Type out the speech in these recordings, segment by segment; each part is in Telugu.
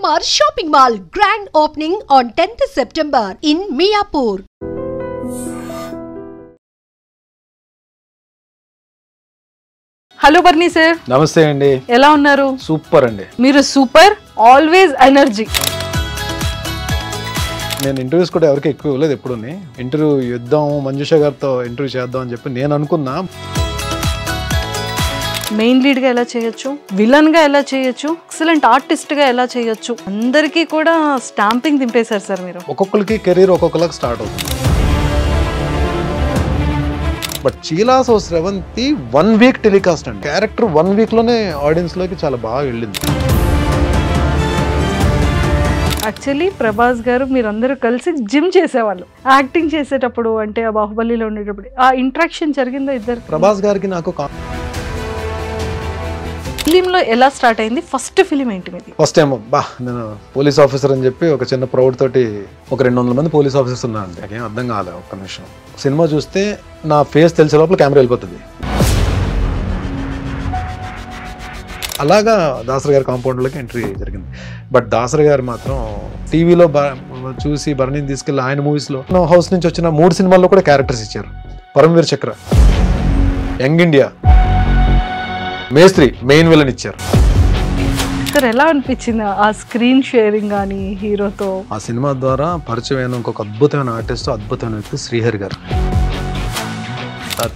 GMR Shopping Mall grand opening on 10th September in Miapur. Hello బర్నీ సార్, నమస్తే అండి. ఎలా ఉన్నారు? సూపర్ అండి. మీరు సూపర్, ఆల్వేస్ ఎనర్జీ. నేను ఇంటర్వ్యూస్ కూడా ఎవరికి ఎక్కువ ఇవ్వలేదు. ఎప్పుడు ఇంటర్వ్యూ ఇద్దాం, మంజుష గారితో ఇంటర్వ్యూ చేద్దాం అని చెప్పి నేను అనుకున్నా. మెయిన్ లీడ్ గా ఎలా చేయొచ్చు, విలన్ గా ఎలా చేయొచ్చు, ఎక్సలెంట్ ఆర్టిస్ట్ గా ఎలా చేయొచ్చు, అందరికీ కూడా స్టాంపింగ్ దింపేశారు సార్ మీరు. ఒక్కొక్కరికి కెరీర్ ఒక్కొక్కరికి స్టార్ట్ అవుతుంది. బట్ చీలాసో శ్రవంతి 1 వీక్ టెలికాస్ట్ అండి. క్యారెక్టర్ 1 వీక్ లోనే ఆడియన్స్ లోకి చాలా బాగా వెళ్ళింది. యాక్చువల్లీ ప్రభాస్ గారు మీరందరూ కలిసి జిమ్ చేసేవాళ్ళు యాక్టింగ్ చేసేటప్పుడు, అంటే ఆ బాహుబలిలో ఉండేటప్పుడు ఆ ఇంట్రాక్షన్ జరిగిందో ఇద్దరు? ప్రభాస్ గారికి నాకు ఫిలింలో ఎలా స్టార్ట్ అయింది? ఫస్ట్ ఫిలిం ఏంటి మీది? ఫస్ట్ టైం నేను పోలీస్ ఆఫీసర్ అని చెప్పి ఒక చిన్న ప్రౌడ్ తోటి ఒక 200 మంది పోలీస్ ఆఫీసర్స్ ఉన్నారండి. నాకేం అర్థం కాలేదు. ఒక్క నిమిషం సినిమా చూస్తే నా ఫేస్ తెలిసే లోపల కెమెరా వెళ్ళిపోతుంది. అలాగా దాసరి గారి కాంపౌండ్లోకి ఎంట్రీ జరిగింది. బట్ దాసరి గారు మాత్రం టీవీలో చూసి భరణిని తీసుకెళ్ళి ఆయన మూవీస్లో హౌస్ నుంచి వచ్చిన 3 సినిమాల్లో కూడా క్యారెక్టర్స్ ఇచ్చారు. పరమవీర్ చక్ర, యంగ్ ఇండియా, మేస్త్రి మెయిన్ విలన్ ఇచ్చారు. సార్ ఎలా అనిపించింది ఆ స్క్రీన్ షేరింగ్ కానీ హీరోతో? ఆ సినిమా ద్వారా పరిచయమైన ఇంకొక అద్భుతమైన ఆర్టిస్ట్, అద్భుతమైన వ్యక్తి శ్రీహరి గారు.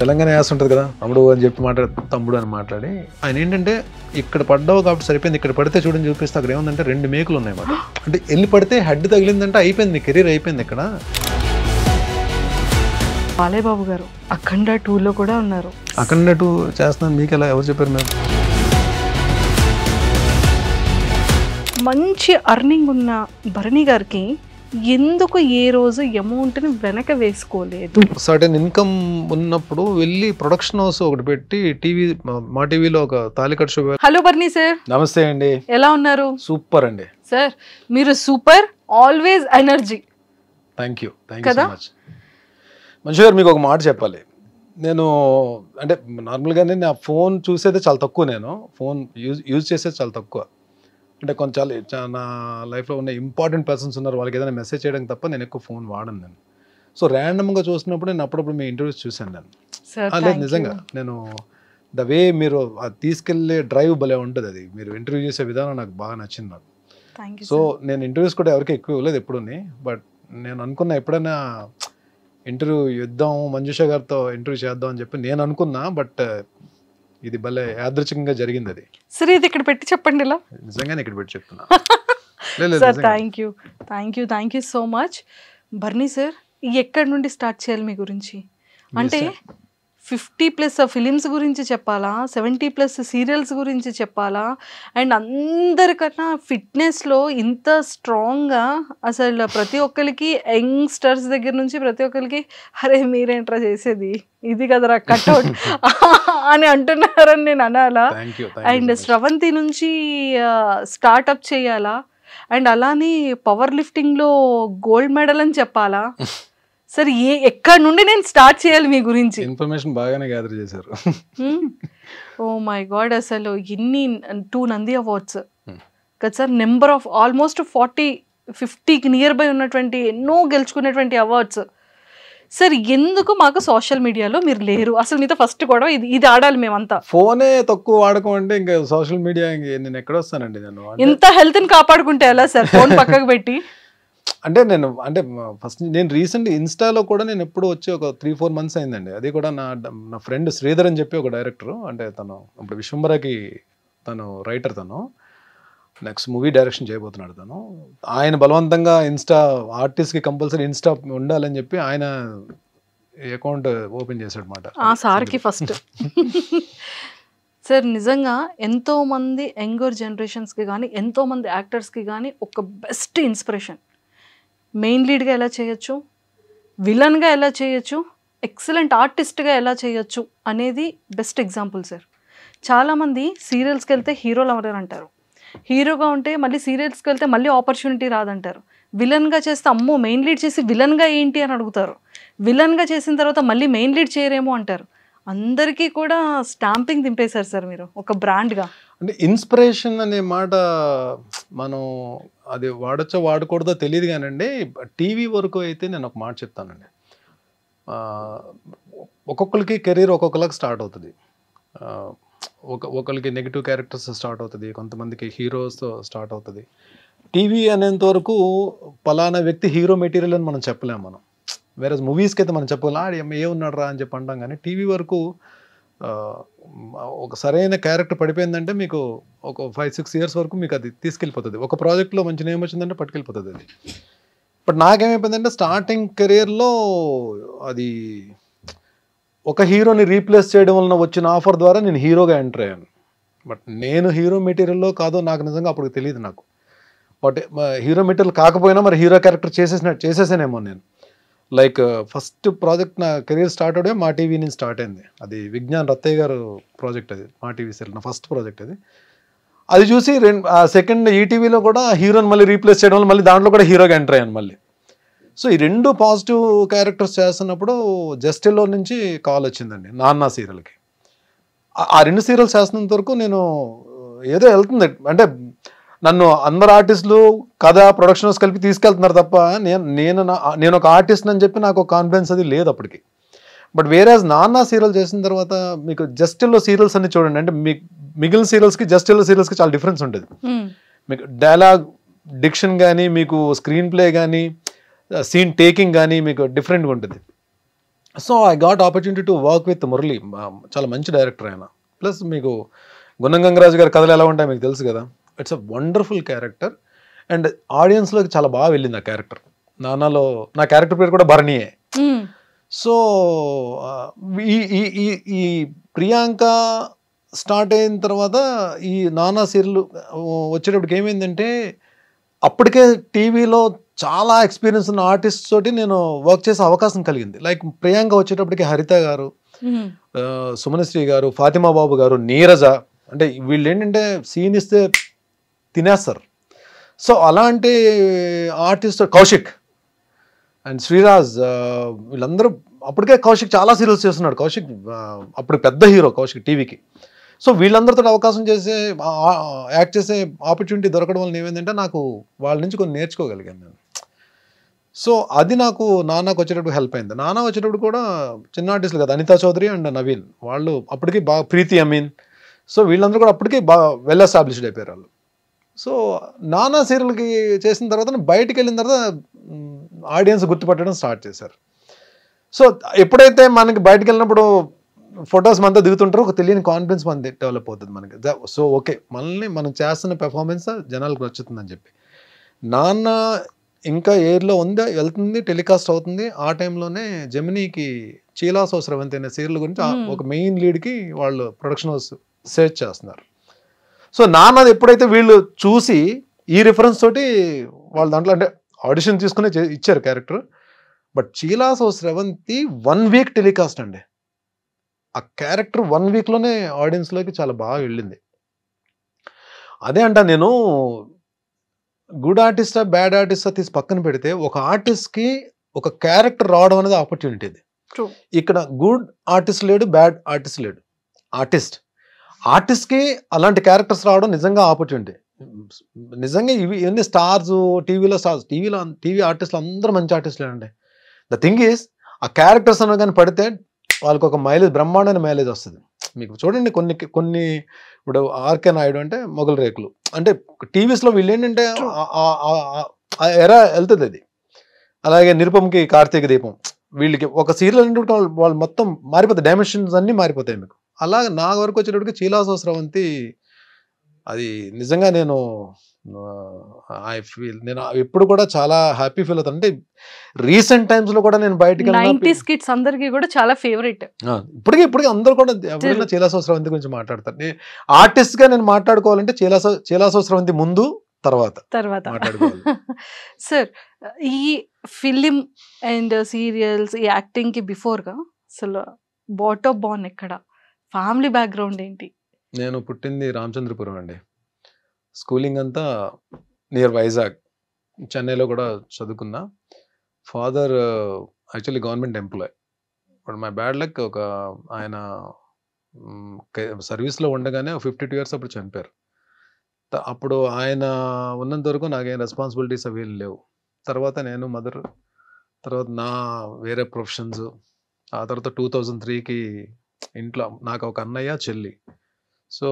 తెలంగాణ యాస ఉంటుంది కదా, తమ్ముడు అని చెప్పి తమ్ముడు అని మాట్లాడి ఆయన ఏంటంటే ఇక్కడ పడ్డావు కాబట్టి సరిపోయింది, ఇక్కడ పడితే చూడని చూపిస్తే అక్కడ ఏముందంటే 2 మేకులు ఉన్నాయి మాట. అంటే వెళ్ళి పడితే హెడ్ తగిలిందంటే అయిపోయింది, కెరీర్ అయిపోయింది. ఇక్కడ బాలయ్య బాబు గారు అఖండ 2లో కూడా ఉన్నారు. అఖండ 2 చేస్తున్నాను మీకు ఎలా ఎవరు చెప్పారు? మేము మంచి అర్నింగ్ ఉన్న భరణి గారికి ఎందుకు ఏ రోజు అమౌంట్ని వెనక వేసుకోలేదు? సర్టెన్ ఇన్కమ్ ఉన్నప్పుడు వెళ్ళి ప్రొడక్షన్ హౌస్ ఒకటి పెట్టి మా టీవీలో ఒక తాలికట్ షో. హలో భరణి సార్, నమస్తే అండి. ఎలా ఉన్నారు? సూపర్ అండి. సార్ మీరు super, always energy. Thank you so much. మంచి గారు, మీకు ఒక మాట చెప్పాలి. నేను అంటే నార్మల్గానే నా ఫోన్ చూసేది చాలా తక్కువ. నేను ఫోన్ యూజ్ చేసేది చాలా తక్కువ. అంటే నా లైఫ్లో ఉన్న ఇంపార్టెంట్ పర్సన్స్ ఉన్నారు, వాళ్ళకి ఏదైనా మెసేజ్ చేయడం తప్ప నేను ఎక్కువ ఫోన్ వాడను. నేను సో ర్యాండమ్గా చూసినప్పుడు నేను అప్పుడప్పుడు మీ ఇంటర్వ్యూస్ చూశాను నేను. లేదు నిజంగా నేను ద వే మీరు అది తీసుకెళ్లే డ్రైవ్ భలే ఉంటుంది. అది మీరు ఇంటర్వ్యూ చేసే విధానం నాకు బాగా నచ్చింది నాకు. సో నేను ఇంటర్వ్యూస్ కూడా ఎవరికి ఎక్కువ ఇవ్వలేదు ఎప్పుడు. బట్ నేను అనుకున్నా ఎప్పుడైనా ఇంటర్వ్యూ ఇద్దాం, మంజుష గారితో ఇంటర్వ్యూ చేద్దాం అని చెప్పి నేను అనుకున్నా. బట్ ఇది భలే యాదృచ్ఛికంగా జరిగింది. అది సరే, ఇది ఇక్కడ పెట్టి చెప్పండి. ఇలా నిజంగానే ఇక్కడ పెట్టి చెప్తున్నా. Sir thank you so much. Bharani sir, ఎక్కడి నుండి స్టార్ట్ చేయాలి మీ గురించి? అంటే 50+ ఫిలిమ్స్ గురించి చెప్పాలా, 70+ సీరియల్స్ గురించి చెప్పాలా, అండ్ అందరికన్నా ఫిట్నెస్లో ఇంత స్ట్రాంగ్గా అసలు ప్రతి ఒక్కరికి యంగ్స్టర్స్ దగ్గర నుంచి ప్రతి ఒక్కరికి అరే మీరేంట్రా చేసేది, ఇది కదరా కట్అవుట్ అని అంటున్నారని నేను అనాలా? అండ్ శ్రవంతి నుంచి స్టార్ట్అప్ చేయాలా, అండ్ అలానే పవర్ లిఫ్టింగ్లో గోల్డ్ మెడల్ అని చెప్పాలా? సరే, ఎక్కడి నుండి నేను స్టార్ట్ చేయాలి మీ గురించి? ఇన్ఫర్మేషన్ బాగానే గ్యాదర్ చేశారు. ఓ మై గాడ్, అసలు ఎన్ని 2 నంది అవార్డ్స్ కదా సార్, నెంబర్ ఆఫ్ ఆల్మోస్ట్ 40-50కి నియర్ బై ఉన్నటువంటి ఎన్నో గెలుచుకునేటువంటి అవార్డ్స్. సార్ ఎందుకు మాకు సోషల్ మీడియాలో మీరు లేరు? అసలు మీతో ఫస్ట్ కూడా ఇది ఆడాలి మేమంతా. ఫోనే తక్కువ వాడకం అంటే ఇంకా సోషల్ మీడియా నేను ఎక్కడ వస్తానండి? నేను ఇంత హెల్త్ని కాపాడుకుంటే ఎలా సార్ ఫోన్ పక్కకు పెట్టి? అంటే ఫస్ట్ నేను రీసెంట్ ఇన్స్టాలో కూడా నేను ఎప్పుడు వచ్చి ఒక 3-4 మంత్స్ అయిందండి. అది కూడా నా ఫ్రెండ్ శ్రీధర్ అని చెప్పి ఒక డైరెక్టర్, అంటే తను ఇప్పుడు విశ్వంబరకి తను రైటర్, తను నెక్స్ట్ మూవీ డైరెక్షన్ చేయబోతున్నాడు. ఆయన బలవంతంగా ఇన్స్టా ఆర్టిస్ట్కి కంపల్సరీ ఇన్స్టా ఉండాలని చెప్పి ఆయన అకౌంట్ ఓపెన్ చేశాడు అనమాట. ఆ సార్కి ఫస్ట్ సార్ నిజంగా ఎంతోమంది యంగర్ జనరేషన్స్కి కానీ ఎంతోమంది యాక్టర్స్కి కానీ ఒక బెస్ట్ ఇన్స్పిరేషన్. మెయిన్ లీడ్గా ఎలా చేయొచ్చు, విలన్గా ఎలా చేయొచ్చు, ఎక్సలెంట్ ఆర్టిస్ట్గా ఎలా చేయొచ్చు అనేది బెస్ట్ ఎగ్జాంపుల్ సార్. చాలామంది సీరియల్స్కి వెళ్తే హీరోలు ఎవరైనా అంటారు, హీరోగా ఉంటే మళ్ళీ సీరియల్స్కి వెళ్తే మళ్ళీ ఆపర్చునిటీ రాదంటారు, విలన్గా చేస్తే అమ్మో మెయిన్ లీడ్ చేసి విలన్గా ఏంటి అని అడుగుతారు, విలన్గా చేసిన తర్వాత మళ్ళీ మెయిన్ లీడ్ చేయరేమో అంటారు. అందరికీ కూడా స్టాంపింగ్ దింపేశారు సార్ మీరు ఒక బ్రాండ్గా. అంటే ఇన్స్పిరేషన్ అనే మాట మనం అది వాడచ్చో వాడకూడదో తెలియదు కానండి. టీవీ వరకు అయితే నేను ఒక మాట చెప్తానండి. ఒక్కొక్కరికి కెరీర్ ఒక్కొక్కరికి స్టార్ట్ అవుతుంది. ఒకరికి నెగిటివ్ క్యారెక్టర్స్ స్టార్ట్ అవుతుంది, కొంతమందికి హీరోస్తో స్టార్ట్ అవుతుంది. టీవీ అనేంత వరకు పలానా వ్యక్తి హీరో మెటీరియల్ అని మనం చెప్పలేము. మనం వేరే మూవీస్కి అయితే మనం చెప్పగలం ఏ ఉన్నాడు రా అని చెప్పి అంటాం. కానీ టీవీ వరకు ఒక సరైన క్యారెక్టర్ పడిపోయిందంటే మీకు ఒక 5-6 ఇయర్స్ వరకు మీకు అది తీసుకెళ్ళిపోతుంది. ఒక ప్రాజెక్ట్లో మంచి నేమ్ వచ్చిందంటే పట్టుకెళ్ళిపోతుంది అది. బట్ నాకేమైపోయిందంటే స్టార్టింగ్ కెరీర్లో అది ఒక హీరోని రీప్లేస్ చేయడం వలన వచ్చిన ఆఫర్ ద్వారా నేను హీరోగా ఎంటర్ అయ్యాను. బట్ నేను హీరో మెటీరియల్లో కాదో నాకు నిజంగా అప్పుడు తెలియదు నాకు. బట్ హీరో మెటీరియల్ కాకపోయినా మరి హీరో క్యారెక్టర్ చేసేసానేమో నేను. లైక్ ఫస్ట్ ప్రాజెక్ట్ నా కెరీర్ స్టార్ట్ అవడే మా టీవీ నుంచి స్టార్ట్ అయింది. అది విజ్ఞాన్ రత్తయ్య గారు ప్రాజెక్ట్, అది మా టీవీ సీరియల్ నా ఫస్ట్ ప్రాజెక్ట్. అది చూసి సెకండ్ ఈటీవీలో కూడా హీరోని మళ్ళీ రీప్లేస్ చేయడం వల్ల మళ్ళీ దాంట్లో కూడా హీరోగా ఎంటర్ అయ్యాను మళ్ళీ. సో ఈ 2 పాజిటివ్ క్యారెక్టర్స్ చేస్తున్నప్పుడు జస్టిల్లో నుంచి కాల్ వచ్చిందండి నాన్న సీరియల్కి. ఆ 2 సీరియల్స్ చేస్తున్నంత వరకు నేను ఏదో వెళ్తుంది అంటే నన్ను అందరు ఆర్టిస్టులు కథ ప్రొడక్షన్ హౌస్ కలిపి తీసుకెళ్తున్నారు తప్ప నేను ఒక ఆర్టిస్ట్ అని చెప్పి నాకు ఒక కాన్ఫిడెన్స్ అది లేదు అప్పటికి. బట్ వేరేజ్ నాన్న సీరియల్ చేసిన తర్వాత మీకు జస్టిల్లో సీరియల్స్ అన్ని చూడండి, అంటే మిగిలిన సీరియల్స్కి జస్టిల్లో సీరియల్స్కి చాలా డిఫరెన్స్ ఉంటుంది. మీకు డైలాగ్ డిక్షన్ కానీ, మీకు స్క్రీన్ ప్లే కానీ, సీన్ టేకింగ్ కానీ మీకు డిఫరెంట్గా ఉంటుంది. So I got opportunity to work with Murali, చాలా మంచి డైరెక్టర్ ఆయన. ప్లస్ మీకు గున్నం గంగరాజు గారి కథలు ఎలా ఉంటాయి మీకు తెలుసు కదా. It's a wonderful character and ఆడియన్స్లోకి చాలా బాగా వెళ్ళింది ఆ క్యారెక్టర్. నాన్నలో నా క్యారెక్టర్ పేరు కూడా భరణియే. సో ఈ ప్రియాంక స్టార్ట్ అయిన తర్వాత ఈ నానా సీరియల్ వచ్చేటప్పటికి ఏమైందంటే అప్పటికే టీవీలో చాలా ఎక్స్పీరియన్స్ ఉన్న ఆర్టిస్ట్ తోటి నేను వర్క్ చేసే అవకాశం కలిగింది. లైక్ ప్రియాంక వచ్చేటప్పటికి హరిత గారు, సుమనశ్రీ గారు, ఫాతిమా బాబు గారు, నీరజ, అంటే వీళ్ళు ఏంటంటే సీన్ ఇస్తే తినేస్తారు. సో అలాంటి ఆర్టిస్ట్ కౌశిక్ అండ్ శ్రీరాజ్, వీళ్ళందరూ అప్పటికే కౌశిక్ చాలా సీరియల్స్ చేస్తున్నాడు. కౌశిక్ అప్పుడు పెద్ద హీరో కౌశిక్ టీవీకి. సో వీళ్ళందరితో అవకాశం చేసే యాక్ట్ చేసే ఆపర్చునిటీ దొరకడం వల్ల ఏమైందంటే నాకు వాళ్ళ నుంచి కొన్ని నేర్చుకోగలిగాను నేను. సో అది నాకు నాన్నకు వచ్చేటప్పుడు హెల్ప్ అయింది. నాన్న వచ్చేటప్పుడు కూడా చిన్న ఆర్టిస్టులు కదా, అనితా చౌదరి అండ్ నవీన్, వాళ్ళు అప్పటికి బాగా, ప్రీతి అమీన్, సో వీళ్ళందరూ కూడా అప్పటికి బాగా వెల్ ఎస్టాబ్లిష్డ్ అయిపోయారు వాళ్ళు. సో నానా సీరియల్కి చేసిన తర్వాత బయటికి వెళ్ళిన తర్వాత ఆడియన్స్ గుర్తుపట్టడం స్టార్ట్ చేశారు. సో ఎప్పుడైతే మనకి బయటకు వెళ్ళినప్పుడు ఫొటోస్ మనతో దిగుతుంటారో ఒక తెలియని కాన్ఫిడెన్స్ మన డెవలప్ అవుతుంది మనకి. సో ఓకే, మనల్ని మనం చేస్తున్న పెర్ఫార్మెన్స్ జనాలకు నచ్చుతుందని చెప్పి నాన్న ఇంకా ఎయిర్లో ఉంది, వెళ్తుంది, టెలికాస్ట్ అవుతుంది. ఆ టైంలోనే జెమినీకి చీలాసో స్రవంతి అనే సీరియల్ గురించి ఒక మెయిన్ లీడ్కి వాళ్ళు ప్రొడక్షన్ హౌస్ సెర్చ్ చేస్తున్నారు. సో నాన్నది ఎప్పుడైతే వీళ్ళు చూసి ఈ రిఫరెన్స్ తోటి వాళ్ళు దాంట్లో అంటే ఆడిషన్ తీసుకుని ఇచ్చారు character. But చీలాసో Sravanthi 1 week telecast అండి. ఆ క్యారెక్టర్ 1 వీక్లోనే ఆడియన్స్లోకి చాలా బాగా వెళ్ళింది. అదే అంట నేను గుడ్ ఆర్టిస్టా బ్యాడ్ ఆర్టిస్టా తీసి పక్కన పెడితే ఒక ఆర్టిస్ట్కి ఒక క్యారెక్టర్ రావడం అనేది ఆపర్చునిటీ. ఇది ఇక్కడ గుడ్ ఆర్టిస్ట్ లేడు, బ్యాడ్ ఆర్టిస్ట్ లేడు. ఆర్టిస్ట్కి అలాంటి క్యారెక్టర్స్ రావడం నిజంగా ఆపర్చునిటీ. నిజంగా ఇవన్నీ స్టార్స్, టీవీ ఆర్టిస్టులు అందరూ మంచి ఆర్టిస్టులే అండి. ద థింగ్ ఈస్ ఆ క్యారెక్టర్స్ అన్న కానీ పడితే వాళ్ళకి ఒక మైలేజ్, బ్రహ్మాండమైన మైలేజ్ వస్తుంది. మీకు చూడండి కొన్ని ఇప్పుడు ఆర్కే నాయుడు అంటే మొగల్ రేకులు, అంటే టీవీస్లో వీళ్ళు ఏంటంటే ఎరా వెళ్తుంది అది. అలాగే నిరుపంకి కార్తీక దీపం, వీళ్ళకి ఒక సీరియల్ అంటే వాళ్ళు మొత్తం మారిపోతాయి, డైమెన్షన్స్ అన్నీ మారిపోతాయి మీకు. అలాగే నా వరకు వచ్చేటప్పటికి చీలాసో స్రవంతి అది నిజంగా నేను ఎప్పుడు కూడా చాలా హ్యాపీ ఫీల్ అవుతాను. అంటే రీసెంట్ టైమ్స్ లో కూడా నేను బయటకి అందరికీ కూడా చాలా ఫేవరెట్. ఇప్పటికీ అందరూ కూడా ఎవరైనా చీలాసో స్రవంతి గురించి మాట్లాడతారు. ఆర్టిస్ట్ గా నేను మాట్లాడుకోవాలంటే చీలాసో స్రవంతి ముందు తర్వాత మాట్లాడుకోవాలి. సార్, ఈ ఫిలిం అండ్ సీరియల్స్, ఈ యాక్టింగ్ కి బిఫోర్ గా అసలు బాటమ్ బాన్ ఎక్కడ, ఫ్యామిలీ బ్యాక్గ్రౌండ్ ఏంటి? నేను పుట్టింది రామచంద్రపురం అండి. స్కూలింగ్ అంతా నియర్ వైజాగ్, చెన్నైలో కూడా చదువుకున్నా. Father actually government employee. But my bad luck ఒక ఆయన సర్వీస్లో ఉండగానే 52 ఇయర్స్ అప్పుడు చనిపోయారు. అప్పుడు ఆయన ఉన్నంత వరకు నాకేం రెస్పాన్సిబిలిటీస్ అవి లేవు. తర్వాత నేను మదర్, తర్వాత నా వేరే ప్రొఫెషన్స్, ఆ తర్వాత 2003కి ఇంట్లో నాకు ఒక అన్నయ్య చెల్లి. సో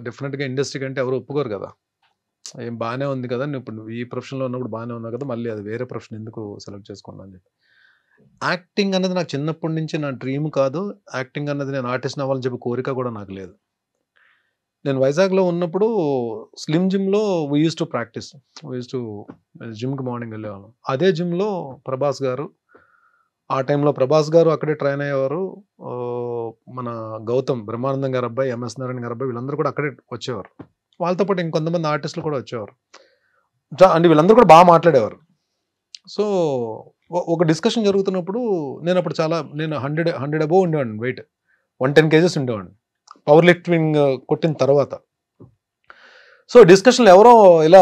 డెఫినెట్గా ఇండస్ట్రీ కంటే ఎవరు ఒప్పుకోరు కదా, ఏం బాగానే ఉంది కదా నువ్వు ఈ ప్రొఫెషన్లో ఉన్నప్పుడు బాగానే ఉన్నావు కదా, మళ్ళీ అది వేరే ప్రొఫెషన్ ఎందుకు సెలెక్ట్ చేసుకున్నాను అని చెప్పి. యాక్టింగ్ అన్నది నాకు చిన్నప్పటి నుంచి నా డ్రీమ్ కాదు. యాక్టింగ్ అన్నది నేను ఆర్టిస్ట్ అవ్వాలని చెప్పి కోరిక కూడా నాకు లేదు. నేను వైజాగ్లో ఉన్నప్పుడు స్లిమ్ జిమ్లో వీ యూస్ టు ప్రాక్టీస్, జిమ్కి మార్నింగ్ వెళ్ళేవాళ్ళం. అదే జిమ్లో ప్రభాస్ గారు, ఆ టైంలో ప్రభాస్ గారు అక్కడే ట్రైన్ అయ్యేవారు. మన గౌతమ్ బ్రహ్మానందం గారు అబ్బాయి, ఎంఎస్ నారాయణ గారు అబ్బాయి, వీళ్ళందరూ కూడా అక్కడే వచ్చేవారు. వాళ్ళతో పాటు ఇంకొంతమంది ఆర్టిస్టులు కూడా వచ్చేవారు. అంటే వీళ్ళందరూ కూడా బాగా మాట్లాడేవారు. సో ఒక డిస్కషన్ జరుగుతున్నప్పుడు నేను 100 అబోవ్ ఉండేవాడిని, వెయిట్ 110 kgs ఉండేవాడిని పవర్ లిఫ్టింగ్ కొట్టిన తర్వాత. సో డిస్కషన్లో ఎవరో ఇలా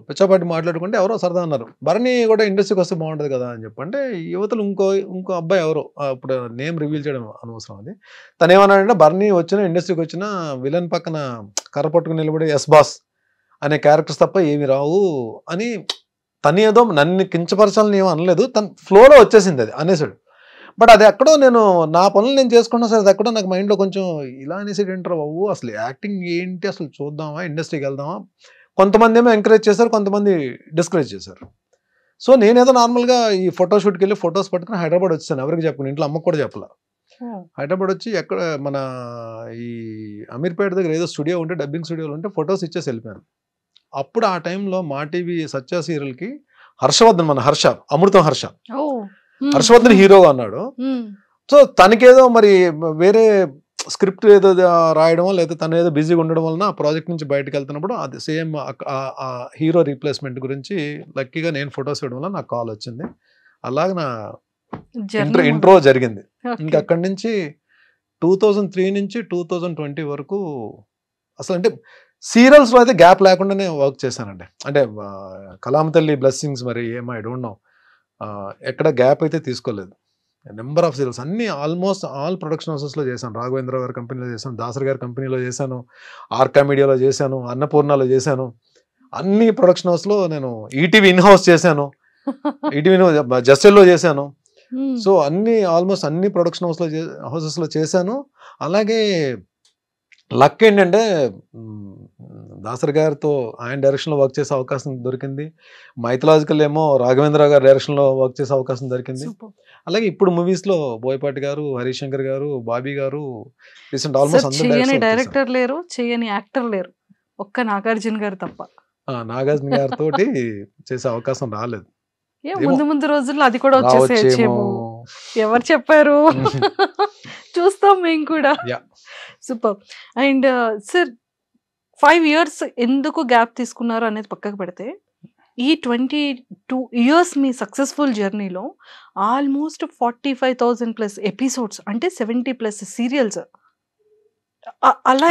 పిచ్చాపాటి మాట్లాడుకుంటే ఎవరో సరదా అన్నారు, భరణి కూడా ఇండస్ట్రీకి వస్తే బాగుంటుంది కదా అని చెప్పంటే, యువతలు ఇంకో అబ్బాయి ఎవరో, అప్పుడు నేమ్ రివీల్ చేయడం అనవసరం, అది తను ఏమన్నాడంటే, భరణి ఇండస్ట్రీకి వచ్చిన విలన్ పక్కన కర్ర పట్టుకుని నిలబడి ఎస్ బాస్ అనే క్యారెక్టర్స్ తప్ప ఏమి రావు అని. తను ఏదో నన్ను కించపరచాలని ఏమో అనలేదు, తన ఫ్లోలో వచ్చేసింది అది అనేసాడు. బట్ అది ఎక్కడో నేను నా పనులు నేను చేసుకున్నా సరే, అది ఎక్కడో నాకు మైండ్లో కొంచెం ఇలా అనేసి ఏంటారు బాబు, అసలు యాక్టింగ్ ఏంటి, అసలు చూద్దామా, ఇండస్ట్రీకి వెళ్దామా. కొంతమంది ఏమో ఎంకరేజ్ చేశారు, కొంతమంది డిస్కరేజ్ చేశారు. సో నేనేదో నార్మల్గా ఈ ఫోటోషూట్కి వెళ్ళి ఫొటోస్ పట్టుకుని హైదరాబాద్ వచ్చాను, ఎవరికి చెప్పుకుని, ఇంట్లో అమ్మకు కూడా చెప్పాల. హైదరాబాద్ వచ్చి ఎక్కడ మన ఈ అమీర్పేట దగ్గర ఏదో స్టూడియో ఉంటే, డబ్బింగ్ స్టూడియోలో ఉంటే ఫొటోస్ ఇచ్చేసి వెళ్ళిపోయాను. అప్పుడు ఆ టైంలో మా టీవీ సత్య సీరియల్కి హర్షవర్ధన్, మన అమృతం హర్షవర్ధన్ హీరోగా అన్నాడు. సో తనకేదో మరి వేరే స్క్రిప్ట్ ఏదో రాయడమో లేదా తను ఏదో బిజీగా ఉండడం వలన ఆ ప్రాజెక్ట్ నుంచి బయటకు వెళ్తున్నప్పుడు అది సేమ్ ఆ హీరో రీప్లేస్మెంట్ గురించి లక్కీగా నేను ఫొటోస్ ఇవ్వడం వల్ల నాకు కాల్ వచ్చింది. అలాగే నా ఇంట్రో జరిగింది. ఇంకా అక్కడి నుంచి 2003 నుంచి 2020 వరకు అసలు అంటే సీరియల్స్లో అయితే గ్యాప్ లేకుండానే వర్క్ చేశానండి. అంటే కలాం తల్లి బ్లెస్సింగ్స్ మరి ఏమో ఐ డోంట్ నో, ఎక్కడ గ్యాప్ అయితే తీసుకోలేదు. నెంబర్ ఆఫ్ సీరియల్స్ అన్ని ఆల్మోస్ట్ ఆల్ ప్రొడక్షన్ హౌసెస్లో చేశాను. రాఘవేంద్ర గారి కంపెనీలో చేశాను, దాసరి గారి కంపెనీలో చేశాను, ఆర్కా మీడియాలో చేశాను, అన్నపూర్ణలో చేశాను. అన్ని ప్రొడక్షన్ హౌస్లో నేను ఈటీవీ ఇన్ హౌస్ చేశాను, ఈటీవీ జస్టెల్లో చేశాను. సో ఆల్మోస్ట్ అన్ని ప్రొడక్షన్ హౌసెస్లో చేశాను. అలాగే లక్ ఏంటంటే దాసరి గారితో ఆయన డైరెక్షన్లో వర్క్ చేసే అవకాశం దొరికింది. మైథలాజికల్ ఏమో రాఘవేంద్ర గారి డైరెక్షన్లో వర్క్ చేసే అవకాశం దొరికింది. అలాగే ఇప్పుడు మూవీస్లో బోయపాటి గారు, హరీష్ శంకర్ గారు, బాబీ గారు, రీసెంట్ ఆల్మోస్ట్ అందరూ డైరెక్టర్ లేరు, చేయని యాక్టర్ లేరు, ఒక్క నాగార్జున గారు తప్ప. నాగార్జున గారితో చేసే అవకాశం రాలేదు. ముందు రోజుల్లో అది కూడా వచ్చేసేమో, ఎవరు చెప్పారు, చూస్తాం మేము కూడా. సూపర్. అండ్ సార్ 5 years ఎందుకు గ్యాప్ తీసుకున్నారు అనేది పక్కకు పెడితే, ఈ 22 years మీ సక్సెస్ఫుల్ జర్నీలో ఆల్మోస్ట్ 45,000+ ఎపిసోడ్స్, అంటే 70+ సీరియల్స్. అలా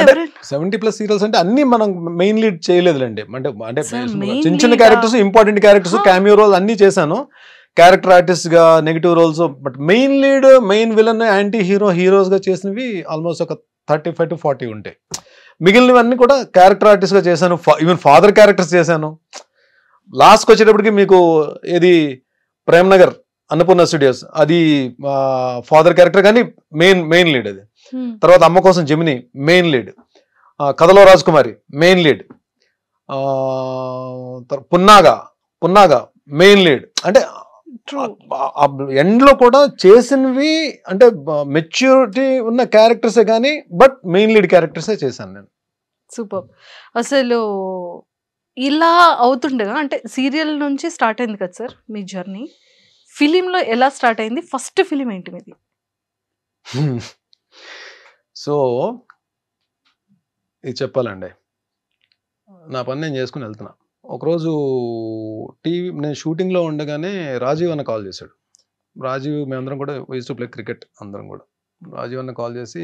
70+ సీరియల్స్ అంటే అన్ని మనం మెయిన్ లీడ్ చేయలేదులేండి. అంటే చిన్న చిన్న characters, important characters, cameo roles అన్ని చేశాను, క్యారెక్టర్ ఆర్టిస్ట్ గా, negative roles. But main lead, main villain, anti heroes గా చేసినవి ఆల్మోస్ట్ ఒక 35 to 40 ఉంటాయి. మిగిలినవన్నీ కూడా క్యారెక్టర్ ఆర్టిస్ట్ గా చేశాను. ఈవెన్ ఫాదర్ క్యారెక్టర్స్ చేశాను. లాస్ట్కి వచ్చేటప్పటికి మీకు ఏది ప్రేమ్నగర్ అన్నపూర్ణ స్టూడియోస్, అది ఫాదర్ క్యారెక్టర్ కానీ మెయిన్ లీడ్ అది. తర్వాత అమ్మ కోసం Gemini main lead, Kathalo Rajakumari main lead, Punnaga main lead. అంటే ఎండ్లో కూడా చేసినవి అంటే మెచ్యూరిటీ ఉన్న క్యారెక్టర్సే కానీ, బట్ మెయిన్ లీడ్ క్యారెక్టర్సే చేశాను నేను. సూపర్. అసలు ఇలా అవుతుండగా, అంటే సీరియల్ నుంచి స్టార్ట్ అయింది కదా సార్ మీ జర్నీ, ఫిలింలో ఎలా స్టార్ట్ అయింది? ఫస్ట్ ఫిలిం ఏంటి మీది? సో ఇది చెప్పాలండి, నా పని నేను చేసుకుని వెళ్తున్నా. ఒకరోజు నేను షూటింగ్లో ఉండగానే రాజీవ్ అన్న కాల్ చేశాడు. రాజీవ్, మేమందరం కూడా యూజ్ టు ప్లే క్రికెట్ అందరం కూడా. రాజీవ్ అన్న కాల్ చేసి,